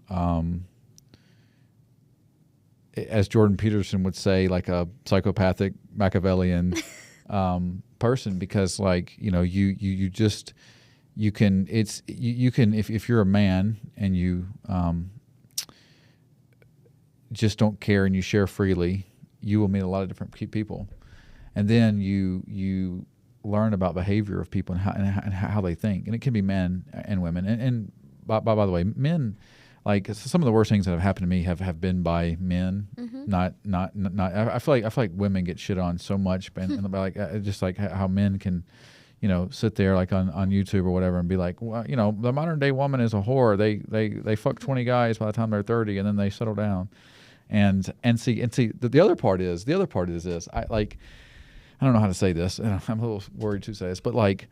S1: as Jordan Peterson would say, like a psychopathic Machiavellian person, because like, you know, you can if you're a man and you just don't care and you share freely, you will meet a lot of different people. And then you learn about behavior of people and how they think, and it can be men and women. And by the way, men, like some of the worst things that have happened to me have been by men. Not. I feel like women get shit on so much, and like just like how men can, you know, sit there like on YouTube or whatever and be like, well, you know, the modern day woman is a whore. They fuck 20 guys by the time they're 30, and then they settle down. And see the other part is this. I don't know how to say this, and I'm a little worried to say this, but like,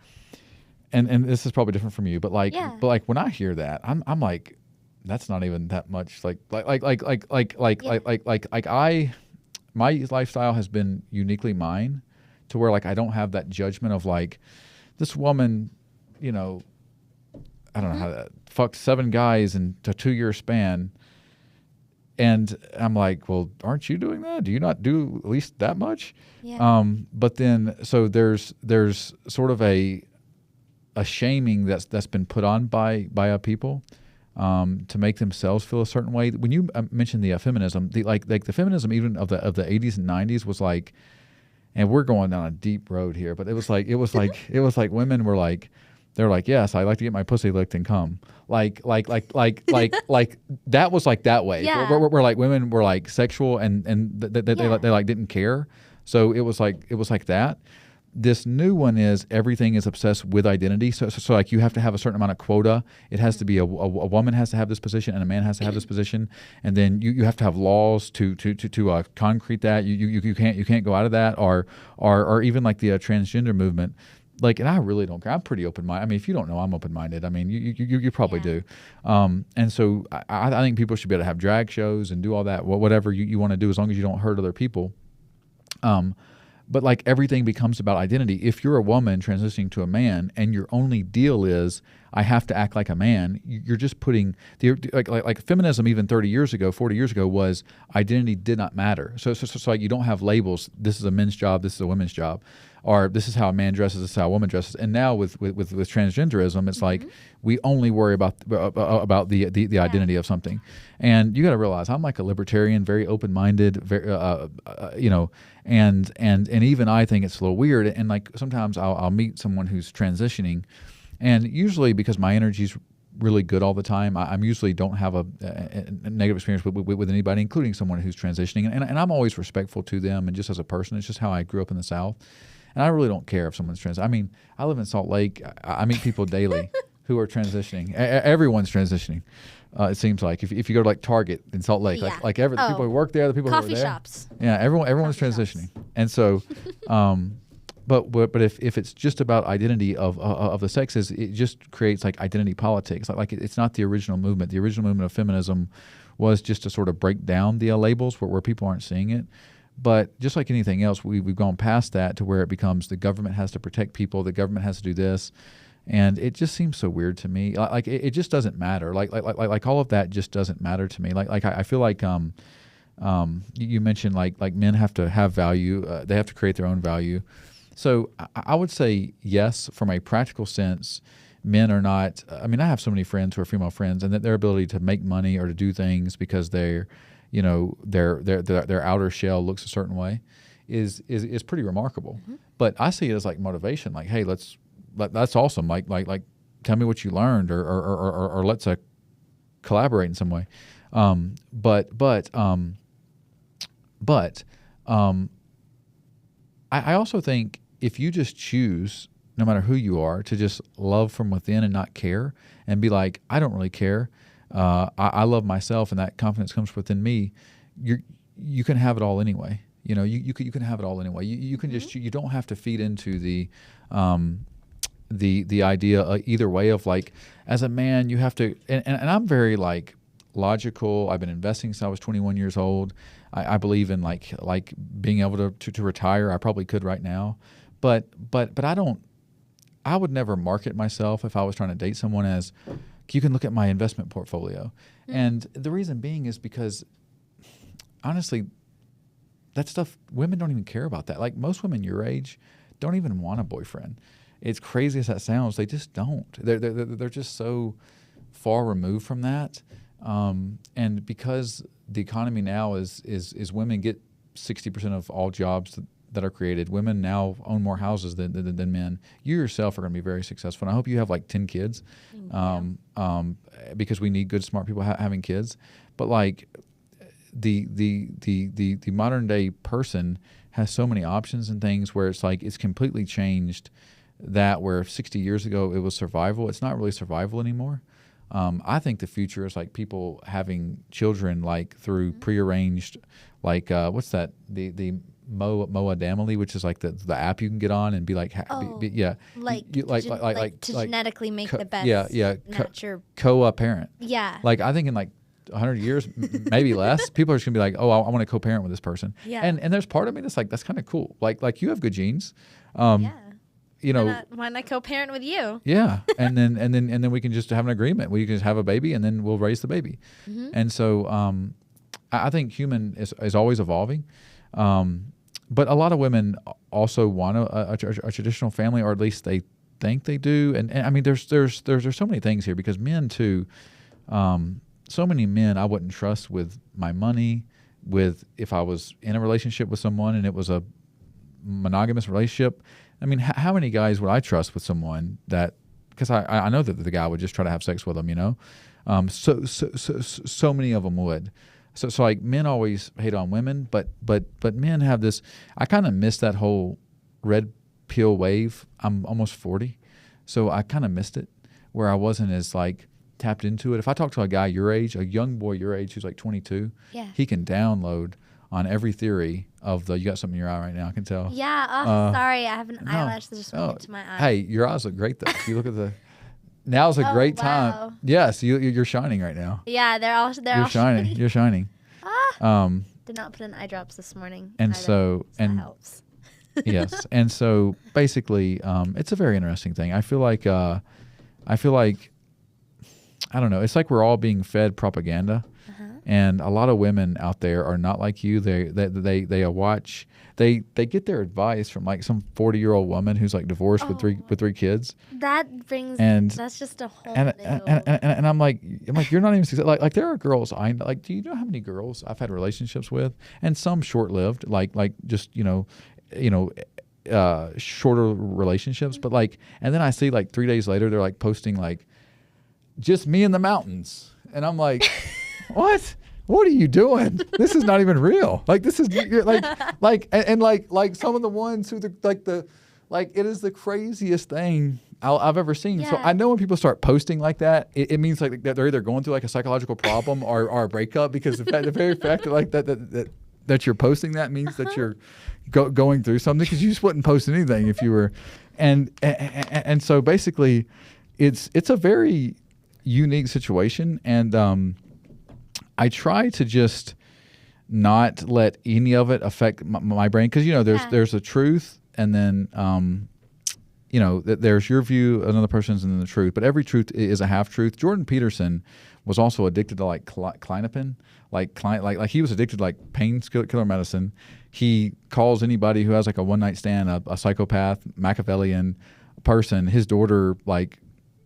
S1: and this is probably different from you, but like, when I hear that, I'm like, that's not even that much. My lifestyle has been uniquely mine, to where like I don't have that judgment of like, this woman, you know, I don't know how that fucked 7 guys in a 2-year span. And I'm like, well, aren't you doing that? Do you not do at least that much?
S2: Yeah.
S1: But then, so there's sort of a shaming that's been put on by people to make themselves feel a certain way. When you mentioned the feminism, the feminism even of the 80s and 90s was like, and we're going down a deep road here, but it was like women were like, they're like, yes, I like to get my pussy licked and come. Like that was like that way.
S2: Yeah.
S1: Where like women were like sexual and they like didn't care. So it was like that. This new one is everything is obsessed with identity. So like you have to have a certain amount of quota. It has to be a woman has to have this position and a man has to have this position, and then you have to have laws to concrete that. You can't go out of that, or even like the transgender movement. Like, and I really don't care. I'm pretty open-minded. I mean, if you don't know, I'm open-minded. I mean, you probably do. And so I think people should be able to have drag shows and do all that, whatever you want to do, as long as you don't hurt other people. But like everything becomes about identity. If you're a woman transitioning to a man and your only deal is I have to act like a man, you're just putting like feminism even 30 years ago, 40 years ago was identity did not matter. So like you don't have labels. This is a men's job. This is a women's job. Or this is how a man dresses, this is how a woman dresses. And now with transgenderism, it's like we only worry about the identity of something. And you got to realize I'm like a libertarian, very open-minded, very you know, and even I think it's a little weird. And like sometimes I'll meet someone who's transitioning, And usually because my energy's really good all the time, I'm usually don't have a negative experience with anybody, including someone who's transitioning. And I'm always respectful to them, and just as a person, it's just how I grew up in the South. And I really don't care if someone's transitioning. I mean, I live in Salt Lake. I meet people daily who are transitioning. Everyone's transitioning. It seems like if you go to like Target in Salt Lake,
S2: Yeah.
S1: the people who work there, the people
S2: Coffee
S1: who are there,
S2: shops.
S1: yeah, everyone's
S2: Coffee
S1: transitioning.
S2: shops.
S1: And so, but if it's just about identity of the sexes, it just creates like identity politics. Like it's not the original movement. The original movement of feminism was just to sort of break down the labels where people aren't seeing it. But just like anything else, we've gone past that to where it becomes the government has to protect people, the government has to do this, and it just seems so weird to me. Like it just doesn't matter. Like all of that just doesn't matter to me. Like I feel like you mentioned like men have to have value. They have to create their own value. So I would say yes, from a practical sense, men are not. I mean, I have so many friends who are female friends, and that their ability to make money or to do things because they're, you know, their outer shell looks a certain way, is pretty remarkable. Mm-hmm. But I see it as like motivation. Like, hey, that's awesome. Like tell me what you learned, or let's collaborate in some way. I also think if you just choose, no matter who you are, to just love from within and not care, and be like, I don't really care. I love myself, and that confidence comes within me. You can have it all anyway. You know, you can have it all anyway. You can just, you don't have to feed into the idea either way of like, as a man you have to. And I'm very like logical. I've been investing since I was 21 years old. I believe in like being able to retire. I probably could right now, but I would never market myself if I was trying to date someone as, you can look at my investment portfolio. And the reason being is because honestly, that stuff, women don't even care about that. Like most women your age don't even want a boyfriend. It's crazy as that sounds, they just don't. They're just so far removed from that. And because the economy now is women get 60% of all jobs that are created. Women now own more houses than men. You yourself are going to be very successful. And I hope you have like 10 kids, because we need good, smart people having kids. But like the modern day person has so many options and things where it's like it's completely changed. That where 60 years ago it was survival, it's not really survival anymore. I think the future is like people having children like through prearranged, like what's that, the Moadamily, which is like the app you can get on and be like,
S2: like to genetically make the best. Not your
S1: co-parent.
S2: Yeah.
S1: Like I think in like 100 years, maybe less, people are just gonna be like, oh, I want to co-parent with this person.
S2: Yeah.
S1: And there's part of me that's like, that's kind of cool. Like you have good genes.
S2: Yeah.
S1: You know,
S2: why not co-parent with you?
S1: Yeah, and then we can just have an agreement. We can just have a baby, and then we'll raise the baby. Mm-hmm. And so I think human is always evolving, but a lot of women also want a traditional family, or at least they think they do. And I mean, there's so many things here, because men too. So many men I wouldn't trust with my money, with if I was in a relationship with someone and it was a monogamous relationship. I mean, how many guys would I trust with someone that, because I know that the guy would just try to have sex with them, you know? So many of them would. So like men always hate on women, but men have this, I kind of miss that whole red pill wave. I'm almost 40. So I kind of missed it, where I wasn't as like tapped into it. If I talk to a guy your age, a young boy your age who's like 22, he can download on every theory of the, you got something in your eye right now, I can tell.
S2: Yeah, sorry, I have an eyelash that just went into my eye.
S1: Hey, your eyes look great though. If you look at the, now's a great time. Yes, you're shining right now.
S2: Yeah, they're all
S1: shining. You're shining.
S2: Did not put in eye drops this morning.
S1: And
S2: either,
S1: so
S2: that helps.
S1: Yes, and so basically, it's a very interesting thing. I feel like, I don't know. It's like we're all being fed propaganda. And a lot of women out there are not like you. They watch. They get their advice from like some 40-year-old woman who's like divorced with three kids.
S2: That's just a whole new.
S1: And I'm like you're not even like there are girls I like. Do you know how many girls I've had relationships with, and some short-lived, like just you know shorter relationships, but like, and then I see like 3 days later they're like posting like just me in the mountains, and I'm like, what are you doing? This is not even real. Like this is like some of the ones who it is the craziest thing I've ever seen.
S2: Yeah.
S1: So I know when people start posting like that, it means like that they're either going through like a psychological problem or a breakup, because the very fact that like that you're posting that means that you're going through something, because you just wouldn't post anything if you were, and so basically, it's a very unique situation, and I try to just not let any of it affect my brain, because there's a truth, and then there's your view, another person's, and then the truth. But every truth is a half truth. Jordan Peterson was also addicted to like Klonopin, like he was addicted to like painkiller medicine. He calls anybody who has like a one night stand a psychopath, Machiavellian person. His daughter like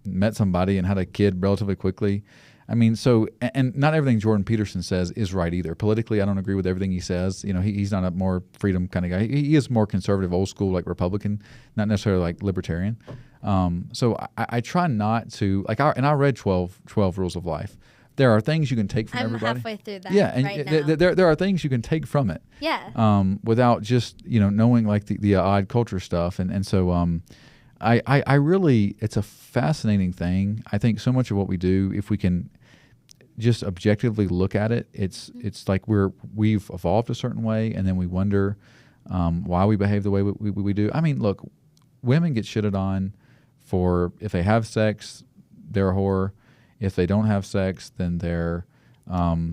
S1: met somebody and had a kid relatively quickly. I mean, so, and not everything Jordan Peterson says is right either. Politically, I don't agree with everything he says. He's not a more freedom kind of guy. He is more conservative, old school, like Republican, not necessarily like libertarian. So I try not to, and I read 12 Rules of Life. There are things you can take from everybody.
S2: I'm halfway through that.
S1: Yeah, and
S2: right now.
S1: there are things you can take from it.
S2: Yeah.
S1: Without just knowing like the odd culture stuff, and so I really, it's a fascinating thing. I think so much of what we do, if we can just objectively look at it, it's like we've evolved a certain way, and then we wonder why we behave the way we do. I mean, look, women get shitted on for if they have sex, they're a whore. If they don't have sex, then they're not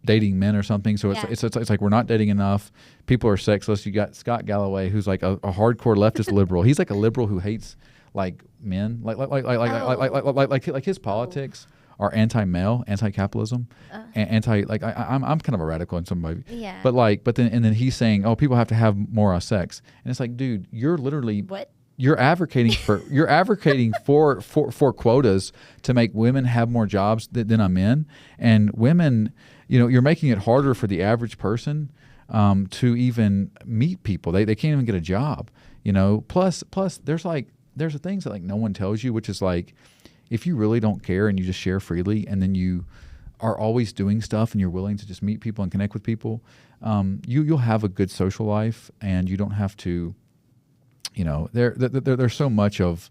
S1: dating men or something. So it's like we're not dating enough. People are sexless. You got Scott Galloway, who's like a hardcore leftist liberal. He's like a liberal who hates like men, like his politics are anti-male, anti-capitalism, I'm kind of a radical in some way.
S2: Yeah.
S1: But then he's saying, oh, people have to have more sex, and it's like, dude, you're literally
S2: What?
S1: You're advocating for quotas to make women have more jobs than a men, and women, you're making it harder for the average person to even meet people. They can't even get a job. Plus there's the things that like no one tells you, which is like, if you really don't care and you just share freely, and then you are always doing stuff and you're willing to just meet people and connect with people, you'll have a good social life, and you don't have to. There's so much of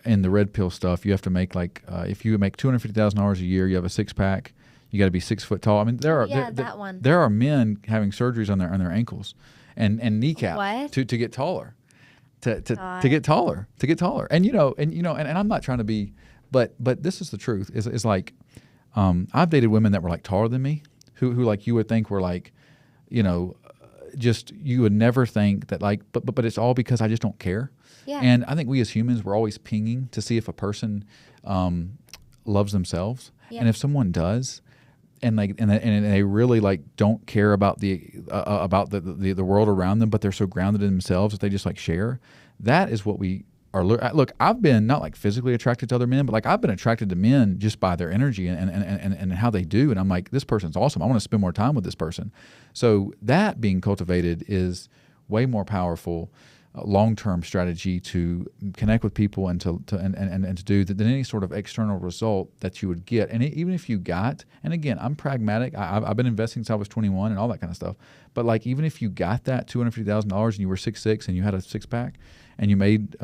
S1: in the red pill stuff. You have to make if you make $250,000 a year, you have a six pack. You got to be 6 foot tall. I mean, there are men having surgeries on their ankles and kneecaps to get taller, to get taller. And I'm not trying to be, but this is the truth. Is like, I've dated women that were like taller than me, who like you would think were like, just you would never think that like, but it's all because I just don't care.
S2: Yeah.
S1: And I think we as humans, we're always pinging to see if a person loves themselves, and if someone does, and they really like don't care about the world around them, but they're so grounded in themselves that they just like share. That is what we are. Look, I've been not like physically attracted to other men, but like I've been attracted to men just by their energy and how they do. And I'm like, this person's awesome. I want to spend more time with this person. So that being cultivated is way more powerful long-term strategy to connect with people and to do than any sort of external result that you would get. And even if you got, and again, I'm pragmatic. I've been investing since I was 21 and all that kind of stuff. But like, even if you got that $250,000 and you were 6'6" and you had a six pack and you made,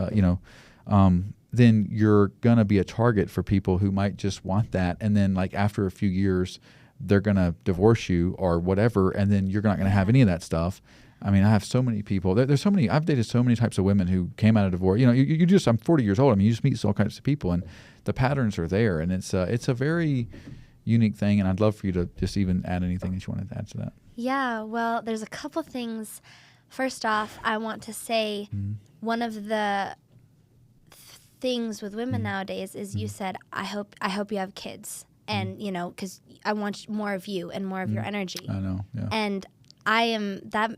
S1: then you're gonna be a target for people who might just want that. And then like after a few years, they're gonna divorce you or whatever, and then you're not gonna have any of that stuff. I mean, I have so many people. There's so many. I've dated so many types of women who came out of divorce. You just. I'm 40 years old. I mean, you just meet all kinds of people, and the patterns are there. And it's a very unique thing. And I'd love for you to just even add anything that you wanted to add to that.
S2: Yeah. Well, there's a couple things. First off, I want to say one of the things with women nowadays is you said, I hope you have kids, and because I want more of you and more of your energy. I
S1: know. Yeah.
S2: And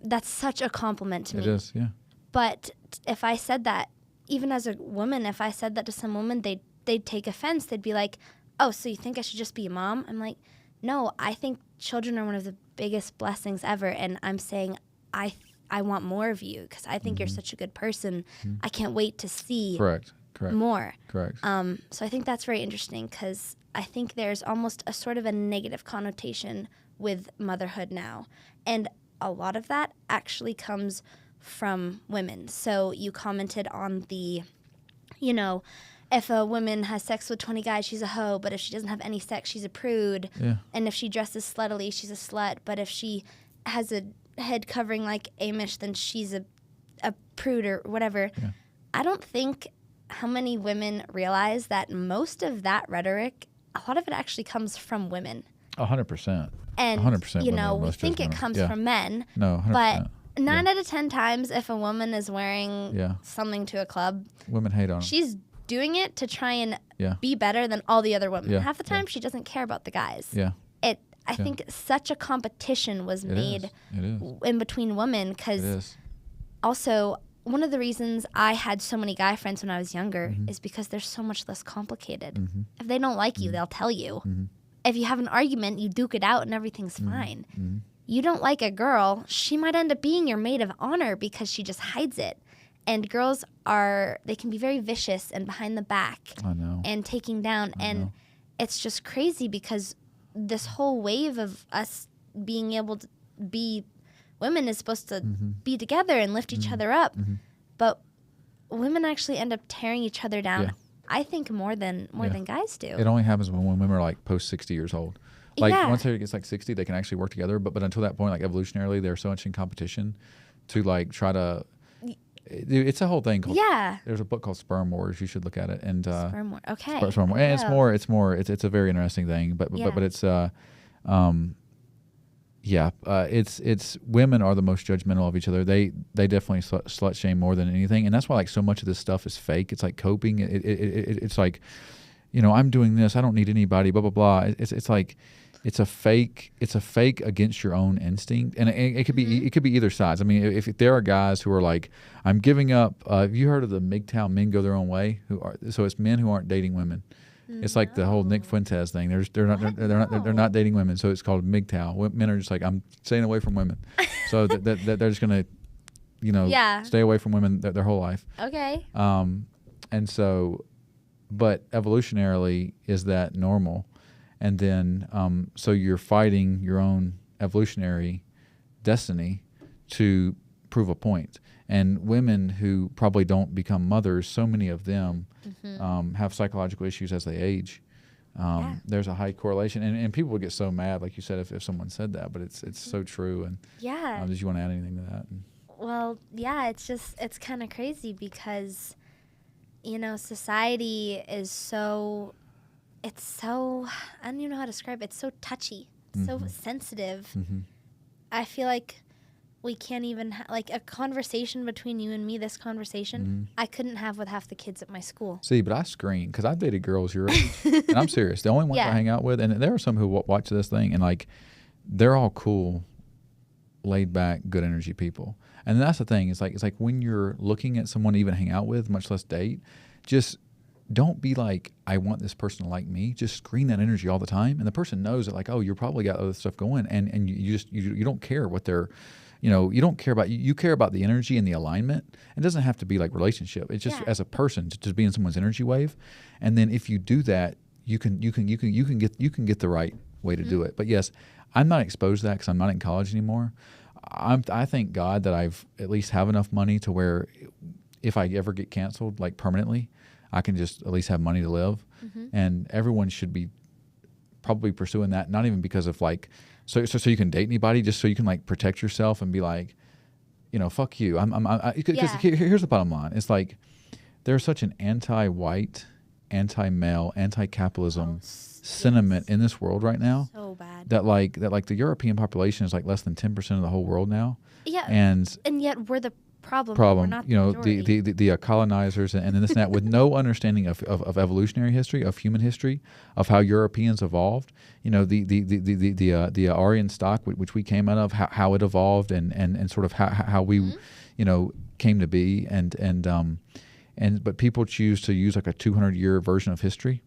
S2: that's such a compliment to me.
S1: It is, yeah.
S2: But if I said that, even as a woman, if I said that to some woman, they'd take offense. They'd be like, oh, so you think I should just be a mom? I'm like, no, I think children are one of the biggest blessings ever. And I'm saying I want more of you because I think you're such a good person. I can't wait to see
S1: Correct.
S2: more.
S1: Correct.
S2: So I think that's very interesting because I think there's almost a sort of a negative connotation with motherhood now. And a lot of that actually comes from women. So you commented on the, you know, if a woman has sex with 20 guys, she's a hoe. But if she doesn't have any sex, she's a prude.
S1: Yeah.
S2: And if she dresses sluttily, she's a slut. But if she has a head covering like Amish, then she's a prude or whatever.
S1: Yeah.
S2: I don't think how many women realize that most of that rhetoric, a lot of it actually comes from women.
S1: 100%.
S2: And,
S1: 100%
S2: you
S1: women
S2: know,
S1: are
S2: we
S1: most
S2: think it
S1: judgmental.
S2: comes
S1: Yeah.
S2: from men.
S1: No, 100%.
S2: But 9 out of 10 times, if a woman is wearing
S1: Yeah.
S2: something to a club,
S1: Women hate on them.
S2: she's doing it to try and
S1: Yeah.
S2: be better than all the other women.
S1: Yeah.
S2: Half the time, she doesn't care about the guys.
S1: Yeah.
S2: I think such a competition was
S1: It
S2: made
S1: is. It is.
S2: in between women
S1: It
S2: because
S1: is.
S2: also one of the reasons I had so many guy friends when I was younger is because they're so much less complicated. If they don't like you, they'll tell you. If you have an argument, you duke it out and everything's fine. You don't like a girl, she might end up being your maid of honor because she just hides it. And girls they can be very vicious and behind the back
S1: I know.
S2: and taking down. And it's just crazy because this whole wave of us being able to be women is supposed to be together and lift each other up. But women actually end up tearing each other down,
S1: Yeah.
S2: I think, more than guys do.
S1: It only happens when women are like post 60 years old. Like
S2: Yeah.
S1: once they gets like 60, they can actually work together. But until that point, like evolutionarily, they're so much in competition to like try to. It's a whole thing called.
S2: Yeah.
S1: There's a book called Sperm Wars. You should look at it. And
S2: Sperm war. Okay.
S1: Sperm Wars. And
S2: Oh.
S1: it's a very interesting thing. But
S2: Yeah.
S1: it's it's women are the most judgmental of each other. They definitely slut shame more than anything, and that's why like so much of this stuff is fake. It's like coping. It's like, you know, I'm doing this. I don't need anybody. Blah blah blah. It's like. It's a fake against your own instinct, and it could be it could be either sides. I mean, if there are guys who are like, I'm giving up. Have you heard of the MGTOW men go their own way? So it's men who aren't dating women. It's like the whole Nick Fuentes thing. They're not dating women, so it's called MGTOW. Men are just like, I'm staying away from women, so that they're just gonna, you know, stay away from women their whole life.
S2: Okay.
S1: And so, but evolutionarily, is that normal? And then, so you're fighting your own evolutionary destiny to prove a point. And women who probably don't become mothers, so many of them have psychological issues as they age. There's a high correlation. And people would get so mad, like you said, if someone said that. But it's so true. And
S2: Yeah.
S1: did you want to add anything to that?
S2: Well, yeah, it's kind of crazy because, you know, society is so, I don't even know how to describe it. It's so touchy, so sensitive. I feel like we can't even, like a conversation between you and me, this conversation, I couldn't have with half the kids at my school.
S1: See, but I screen because I've dated girls your age. And I'm serious. The only ones I hang out with, and there are some who watch this thing, and like, they're all cool, laid back, good energy people. And that's the thing. It's like when you're looking at someone to even hang out with, much less date, just don't be like, I want this person to like me. Just screen that energy all the time, and the person knows that, like, oh, you're probably got other stuff going, and you don't care what they're, you know, you don't care about you care about the energy and the alignment. It doesn't have to be like relationship. It's just as a person to be in someone's energy wave, and then if you do that, you can get the right way to do it. But yes, I'm not exposed to that because I'm not in college anymore. I thank God that I've at least have enough money to where if I ever get canceled, like permanently, I can just at least have money to live. And everyone should be probably pursuing that, not even because of like, so you can date anybody, just so you can like protect yourself and be like, you know, fuck you. Because here's the bottom line. It's like, there's such an anti-white, anti-male, anti-capitalism sentiment in this world right now.
S2: So bad.
S1: That the European population is like less than 10% of the whole world now.
S2: Yeah.
S1: And
S2: yet we're the problem. We're not
S1: you know,
S2: the
S1: the colonizers and this and that, with no understanding of evolutionary history, of human history, of how Europeans evolved. You know, the Aryan stock, which we came out of, how it evolved, and sort of how we, you know, came to be, but people choose to use like a 200-year version of history,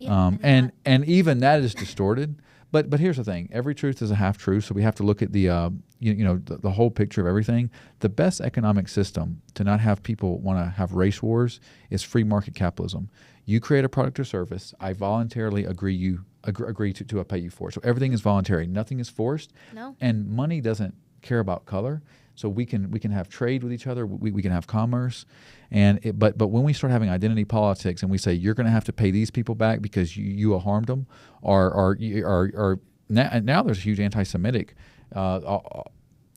S1: and even that is distorted. But here's the thing: every truth is a half truth. So we have to look at the the whole picture of everything, the best economic system to not have people want to have race wars is free market capitalism. You create a product or service, I voluntarily agree to pay you for it. So everything is voluntary, nothing is forced.
S2: No.
S1: And money doesn't care about color. So we can have trade with each other. We can have commerce, but when we start having identity politics and we say you're going to have to pay these people back because you harmed them, or now there's a huge anti-Semitic.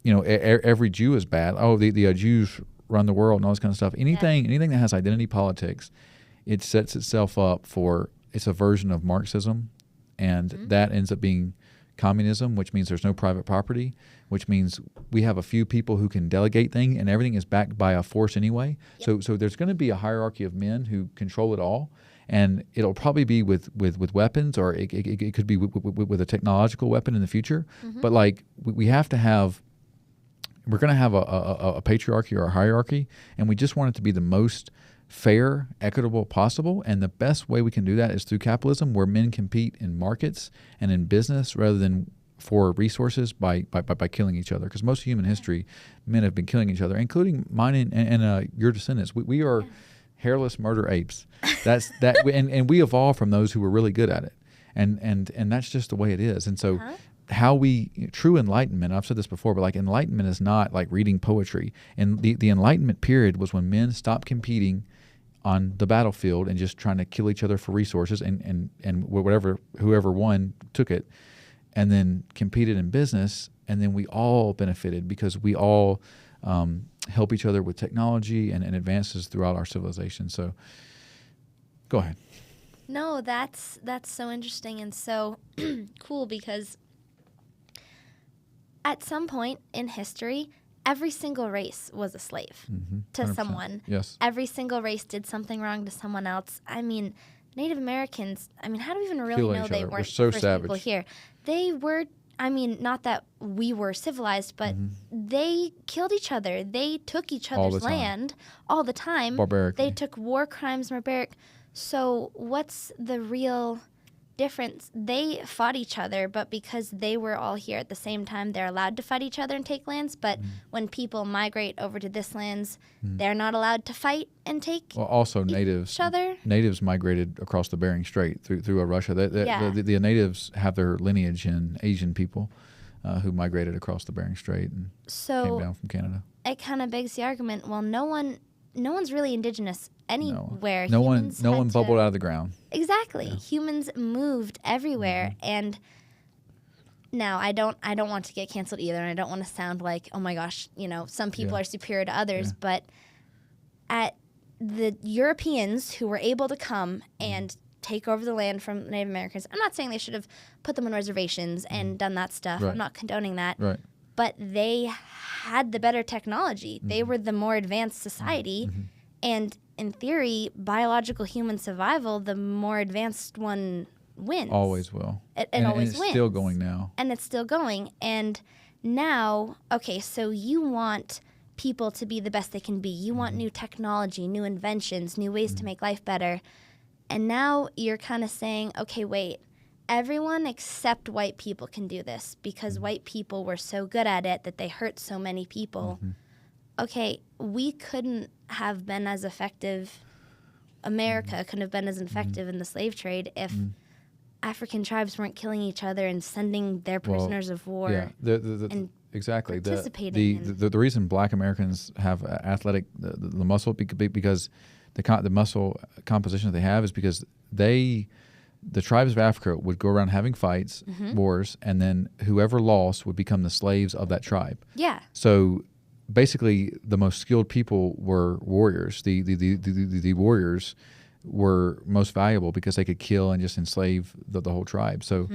S1: Every Jew is bad. Oh, the Jews run the world and all this kind of stuff. Anything that has identity politics, it sets itself up for, it's a version of Marxism, and that ends up being communism, which means there's no private property, which means we have a few people who can delegate things, and everything is backed by a force anyway. Yep. So there's going to be a hierarchy of men who control it all, and it'll probably be with weapons, or it could be with a technological weapon in the future. But like we have to have, we're going to have a patriarchy or a hierarchy, and we just want it to be the most fair, equitable possible. And the best way we can do that is through capitalism, where men compete in markets and in business rather than for resources by killing each other. Because most of human history, men have been killing each other, including mine and your descendants. We are hairless murder apes. That's that, and we evolved from those who were really good at it. And that's just the way it is. And so how true enlightenment, I've said this before, but like enlightenment is not like reading poetry. And the enlightenment period was when men stopped competing on the battlefield and just trying to kill each other for resources, and whoever won took it, and then competed in business, and then we all benefited because we all help each other with technology and advances throughout our civilization. So go ahead.
S2: No, that's so interesting and so cool, because at some point in history, every single race was a slave to
S1: 100%.
S2: Someone.
S1: Yes.
S2: Every single race did something wrong to someone else. I mean, Native Americans, how do we even really know they weren't
S1: so
S2: the first
S1: savage.
S2: people here? They were, not that we were civilized, but they killed each other. They took each other's land all the time.
S1: Barbarically.
S2: They took war crimes, barbaric. So what's the real difference? They fought each other, but because they were all here at the same time, they're allowed to fight each other and take lands. But when people migrate over to this lands, they're not allowed to fight and take
S1: also
S2: each other.
S1: Natives migrated across the Bering Strait through Russia. The natives have their lineage in Asian people who migrated across the Bering Strait and came down from Canada.
S2: It kind of begs the argument, well, no one's really indigenous anywhere.
S1: No one bubbled out of the ground.
S2: Exactly. Yeah. Humans moved everywhere, and now I don't want to get canceled either, and I don't want to sound like, oh my gosh, some people are superior to others, but at the Europeans who were able to come and take over the land from Native Americans, I'm not saying they should have put them on reservations and done that stuff.
S1: Right.
S2: I'm not condoning that.
S1: Right.
S2: But they had the better technology. They were the more advanced society. And in theory, biological human survival, the more advanced one wins.
S1: Always will.
S2: It always wins.
S1: It's still going now.
S2: And it's still going. And now, okay, so you want people to be the best they can be. You want new technology, new inventions, new ways to make life better. And now you're kind of saying, okay, wait, everyone except white people can do this because white people were so good at it that they hurt so many people. Okay, we couldn't have been as effective. Exactly. Couldn't have been as effective in the slave trade if African tribes weren't killing each other and sending their prisoners of war.
S1: Yeah, exactly. The reason Black Americans have athletic the muscle because the muscle composition that they have is because the tribes of Africa would go around having fights, wars, and then whoever lost would become the slaves of that tribe. Yeah. So basically, the most skilled people were warriors. The warriors were most valuable because they could kill and just enslave the whole tribe. So,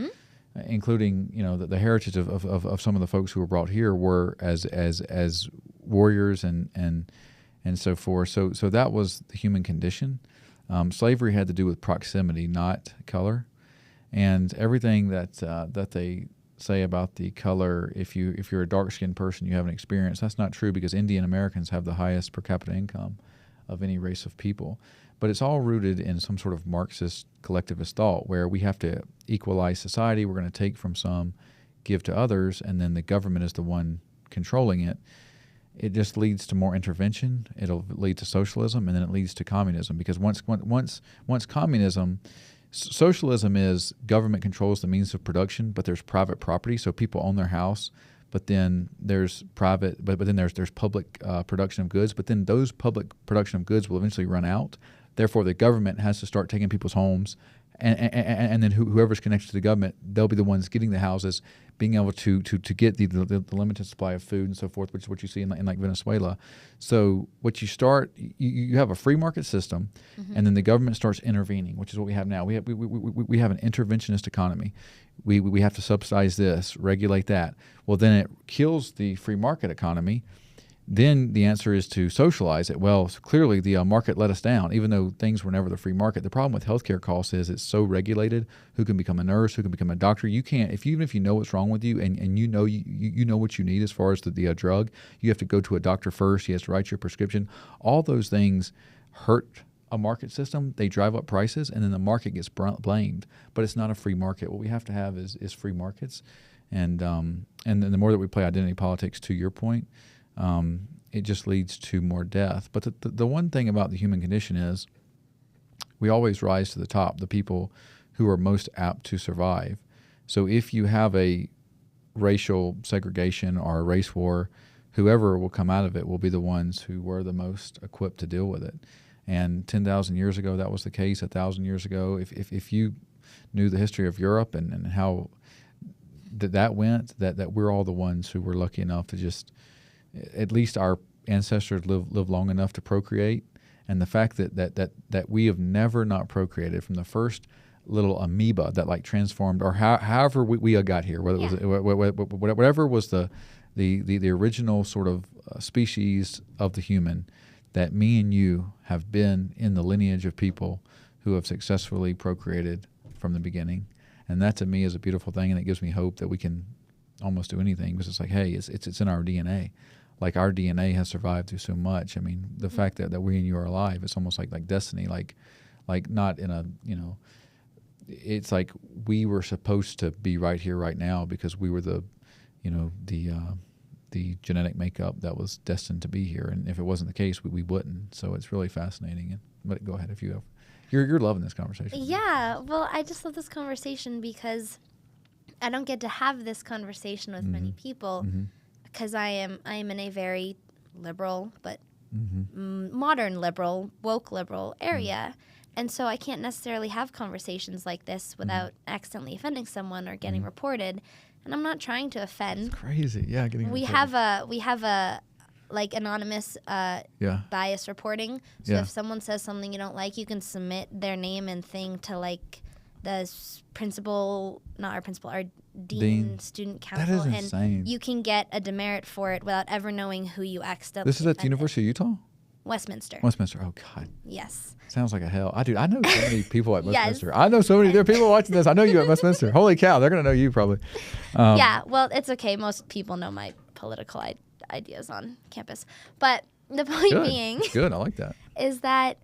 S1: including the heritage of some of the folks who were brought here were as warriors and so forth. So that was the human condition. Slavery had to do with proximity, not color, and everything that they say about the color. If you're a dark-skinned person, you have an experience. That's not true because Indian Americans have the highest per capita income of any race of people. But it's all rooted in some sort of Marxist collectivist thought where we have to equalize society. We're going to take from some, give to others, and then the government is the one controlling it, it just leads to more intervention. It'll lead to socialism, and then it leads to communism. Because once communism, socialism is government controls the means of production, but there's private property, so people own their house. But then there's private, but then there's public production of goods. But then those public production of goods will eventually run out. Therefore, the government has to start taking people's homes, and then whoever's connected to the government, they'll be the ones getting the houses, being able to get the limited supply of food and so forth, which is what you see in like Venezuela. So what you start, you have a free market system, and then the government starts intervening, which is what we have now. We have an interventionist economy. We have to subsidize this, regulate that. Well, then it kills the free market economy. Then the answer is to socialize it. Well, clearly the market let us down, even though things were never the free market. The problem with healthcare costs is it's so regulated. Who can become a nurse? Who can become a doctor? You can't. Even if you know what's wrong with you and you know what you need as far as the drug, you have to go to a doctor first. He has to write your prescription. All those things hurt a market system. They drive up prices, and then the market gets blamed. But it's not a free market. What we have to have is free markets, and then the more that we play identity politics, to your point, it just leads to more death. But the one thing about the human condition is we always rise to the top, the people who are most apt to survive. So if you have a racial segregation or a race war, whoever will come out of it will be the ones who were the most equipped to deal with it. And 10,000 years ago, that was the case. 1,000 years ago, if you knew the history of Europe and how that went, that we're all the ones who were lucky enough to just, at least our ancestors live long enough to procreate, and the fact that we have never not procreated from the first little amoeba that like transformed, or however we got here, whether it was whatever was the original sort of species of the human, that me and you have been in the lineage of people who have successfully procreated from the beginning, and that to me is a beautiful thing, and it gives me hope that we can almost do anything, because it's like, hey, it's in our DNA. Like our DNA has survived through so much. I mean, the fact that we and you are alive, it's almost like destiny, like not in a, it's like we were supposed to be right here, right now, because we were the genetic makeup that was destined to be here. And if it wasn't the case, we wouldn't. So it's really fascinating. But go ahead if you have. You're loving this conversation.
S2: Yeah. Well, I just love this conversation because I don't get to have this conversation with many people. Because I am in a very liberal but modern liberal, woke liberal area. And so I can't necessarily have conversations like this without accidentally offending someone or getting reported. And I'm not trying to offend.
S1: It's crazy. Yeah, getting
S2: we
S1: reported.
S2: We have a like anonymous bias reporting. So if someone says something you don't like, you can submit their name and thing to like the principal, not our principal, our dean, student council,
S1: that is insane.
S2: And you can get a demerit for it without ever knowing who you accidentally
S1: This is at the University of Utah?
S2: Westminster.
S1: Oh, God.
S2: Yes.
S1: Sounds like a hell. I know so many people at Westminster. I know so many. There are people watching this. I know you at Westminster. Holy cow. They're going to know you probably.
S2: Yeah. Well, it's okay. Most people know my political ideas on campus. But the point being.
S1: Good. I like that.
S2: Is that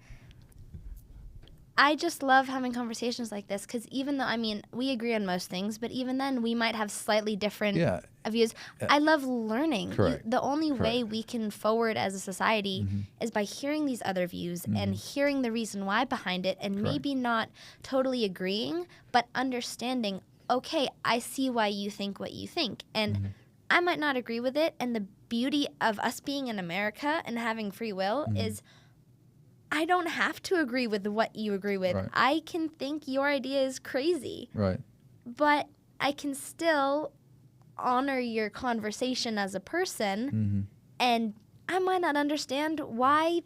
S2: I just love having conversations like this because even though, we agree on most things, but even then we might have slightly different views. I love learning.
S1: Correct.
S2: The only way we can forward as a society is by hearing these other views and hearing the reason why behind it and maybe not totally agreeing, but understanding, okay, I see why you think what you think. And I might not agree with it. And the beauty of us being in America and having free will is I don't have to agree with what you agree with.
S1: Right.
S2: I can think your idea is crazy.
S1: Right.
S2: But I can still honor your conversation as a person. And I might not understand why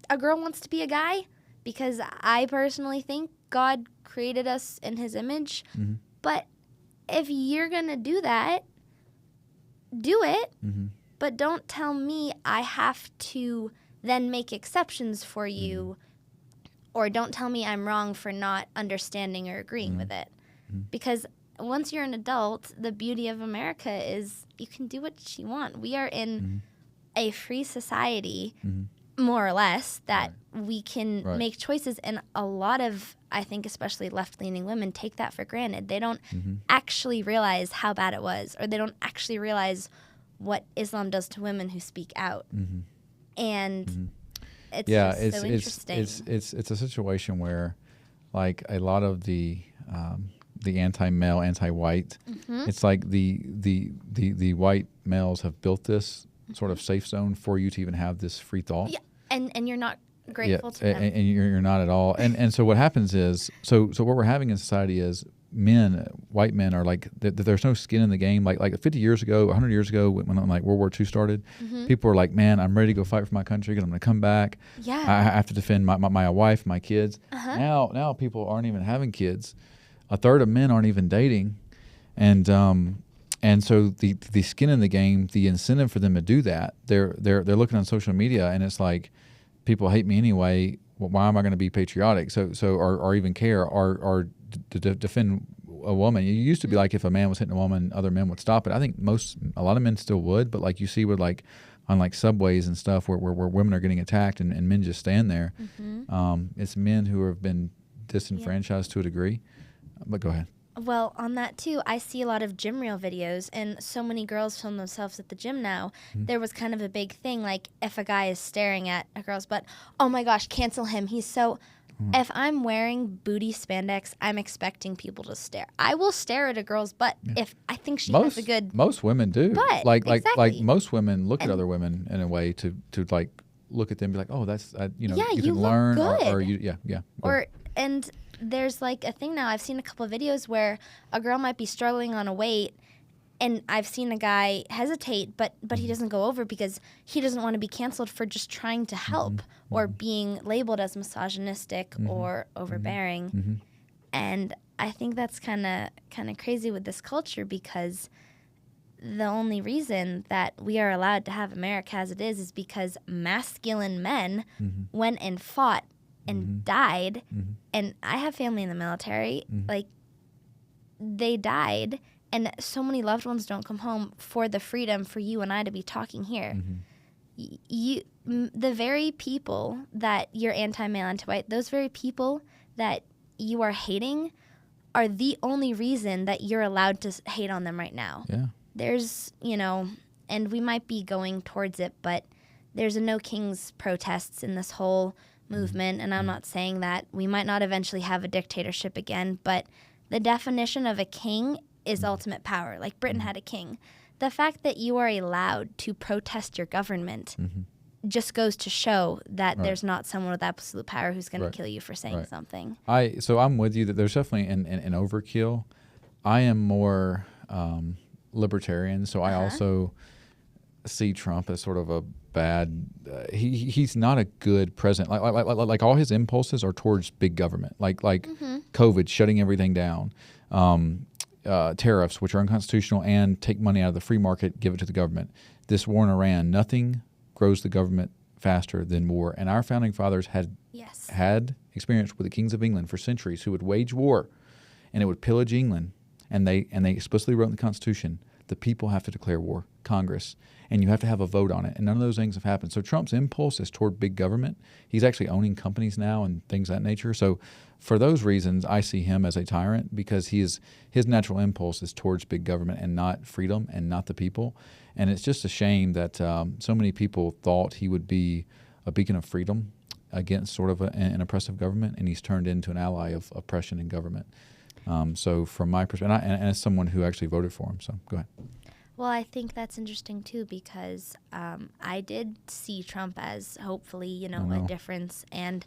S2: a girl wants to be a guy because I personally think God created us in his image. But if you're going to do that, do it. But don't tell me I have to then make exceptions for you, or don't tell me I'm wrong for not understanding or agreeing with it. Because once you're an adult, the beauty of America is you can do what you want. We are in a free society, more or less, that we can make choices. And a lot of, I think, especially left-leaning women take that for granted. They don't actually realize how bad it was, or they don't actually realize what Islam does to women who speak out. And it's
S1: it's
S2: so interesting.
S1: it's a situation where, like, a lot of the anti-male, anti-white, it's like the white males have built this sort of safe zone for you to even have this free thought.
S2: Yeah, and you're not grateful to them.
S1: And you're not at all. And so what happens is, so what we're having in society is white men are like, there's no skin in the game. Like 50 years ago, 100 years ago, when like World War II started, people were like, man, I'm ready to go fight for my country because I'm going to come back.
S2: Yeah.
S1: I have to defend my wife, my kids. Now people aren't even having kids. A third of men aren't even dating. And so the skin in the game, the incentive for them to do that, they're looking on social media, and it's like, people hate me anyway. Well, why am I going to be patriotic? Or even care or to defend a woman? It used to be like, if a man was hitting a woman, other men would stop it. I think a lot of men still would, but like you see with like on like subways and stuff where women are getting attacked and men just stand there. It's men who have been disenfranchised to a degree. But go ahead.
S2: Well, on that too, I see a lot of gym reel videos, and so many girls film themselves at the gym now. There was kind of a big thing, like if a guy is staring at a girl's butt, oh my gosh, cancel him. He's so... If I'm wearing booty spandex, I'm expecting people to stare. I will stare at a girl's butt if I think she has a good...
S1: Most women do.
S2: Butt,
S1: like
S2: exactly.
S1: most women look at other women in a way to like look at them and be like, oh, that's, you
S2: Yeah,
S1: you
S2: you
S1: can
S2: look
S1: learn.
S2: good.
S1: Or you,
S2: And there's like a thing now, I've seen a couple of videos where a girl might be struggling on a weight, and I've seen a guy hesitate, but he doesn't go over because he doesn't want to be canceled for just trying to help or being labeled as misogynistic or overbearing. And I think that's kind of crazy with this culture, because the only reason that we are allowed to have America as it is because masculine men went and fought and died. And I have family in the military. Like, they died, and so many loved ones don't come home for the freedom for you and I to be talking here. The very people that you're anti-male, anti-white, those very people that you are hating are the only reason that you're allowed to hate on them right now.
S1: Yeah.
S2: There's, and we might be going towards it, but there's a No Kings protests in this whole movement, and I'm not saying that we might not eventually have a dictatorship again, but the definition of a king is ultimate power. Like Britain had a king. The fact that you are allowed to protest your government just goes to show that there's not someone with absolute power who's going to kill you for saying something.
S1: So I'm with you that there's definitely an overkill. I am more libertarian, so I also see Trump as sort of a bad. He's not a good president. Like all his impulses are towards big government, like COVID, shutting everything down, tariffs, which are unconstitutional, and take money out of the free market, give it to the government. This war in Iran, nothing grows the government faster than war. And our founding fathers had experience with the kings of England for centuries, who would wage war, and it would pillage England. And they explicitly wrote in the Constitution, the people have to declare war, Congress, and you have to have a vote on it. And none of those things have happened. So Trump's impulse is toward big government. He's actually owning companies now and things of that nature. So for those reasons, I see him as a tyrant, because his natural impulse is towards big government and not freedom and not the people. And it's just a shame that so many people thought he would be a beacon of freedom against sort of an oppressive government, and he's turned into an ally of oppression and government. So from my perspective, and as someone who actually voted for him, so go ahead.
S2: Well, I think that's interesting too, because I did see Trump as hopefully, a difference. And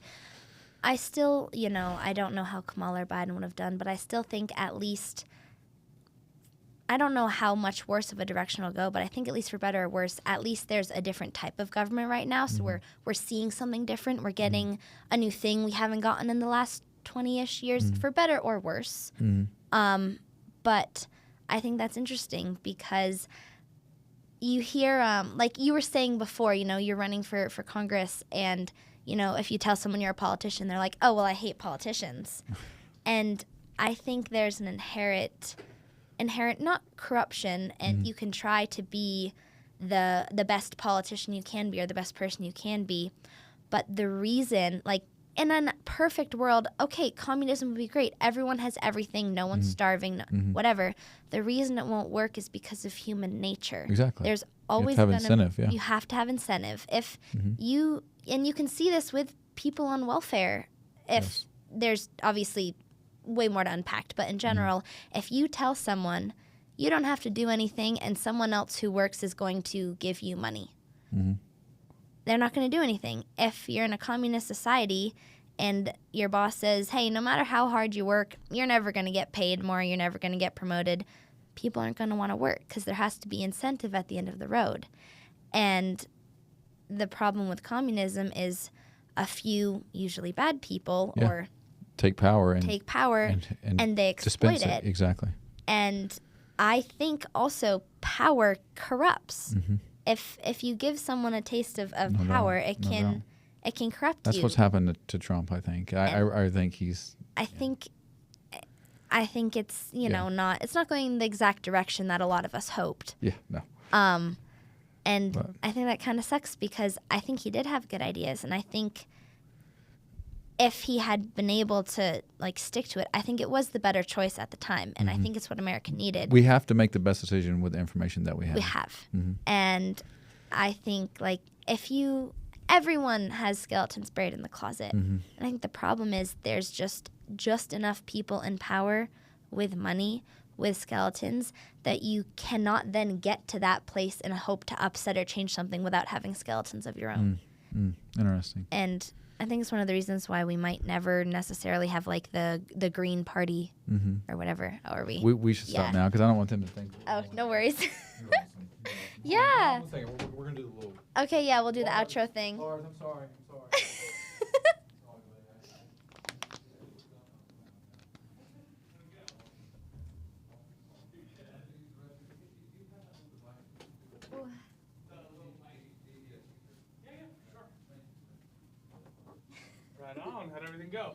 S2: I still, I don't know how Kamala or Biden would have done, but I still think at least, I don't know how much worse of a direction it'll go, but I think at least for better or worse, at least there's a different type of government right now. So we're seeing something different. We're getting a new thing we haven't gotten in the last 20-ish years, for better or worse. But I think that's interesting, because you hear, like you were saying before, you're running for Congress, and, if you tell someone you're a politician, they're like, oh, well, I hate politicians. And I think there's an inherent, not corruption, and you can try to be the best politician you can be or the best person you can be. But the reason, like, in a perfect world, okay, communism would be great. Everyone has everything. No one's starving, whatever. The reason it won't work is because of human nature.
S1: Exactly.
S2: There's
S1: You
S2: always
S1: have to
S2: gonna,
S1: have incentive, yeah.
S2: you have to have incentive. If you can see this with people on welfare. If
S1: Yes.
S2: there's obviously way more to unpack, but in general, if you tell someone you don't have to do anything and someone else who works is going to give you money, they're not going to do anything. If you're in a communist society and your boss says, hey, no matter how hard you work, you're never going to get paid more, you're never going to get promoted, people aren't going to want to work because there has to be incentive at the end of the road. And the problem with communism is a few, usually bad people,
S1: Yeah.
S2: or
S1: Take power and
S2: and they
S1: dispense
S2: exploit it.
S1: Exactly.
S2: And I think also power corrupts. If you give someone a taste of
S1: No doubt.
S2: power,
S1: No doubt.
S2: it can corrupt
S1: That's
S2: you.
S1: what's happened to Trump, I think. I think he's...
S2: I think it's
S1: Yeah.
S2: it's not going in the exact direction that a lot of us hoped.
S1: Yeah, no.
S2: And
S1: But-
S2: I think that kind of sucks because I think he did have good ideas, and I think if he had been able to stick to it, I think it was the better choice at the time, and I think it's what America needed.
S1: We have to make the best decision with the information that we have.
S2: We have. And I think everyone has skeletons buried in the closet. And I think the problem is there's just enough people in power with money, with skeletons, that you cannot then get to that place and hope to upset or change something without having skeletons of your own.
S1: Interesting.
S2: And I think it's one of the reasons why we might never necessarily have the Green Party or whatever. Or
S1: We should stop now because I don't want them to think...
S2: Oh, no worries. Yeah.
S1: One second. We're going to do the little...
S2: Okay, yeah, we'll do the outro thing.
S1: Lars, I'm sorry.
S3: Right on. How'd everything go?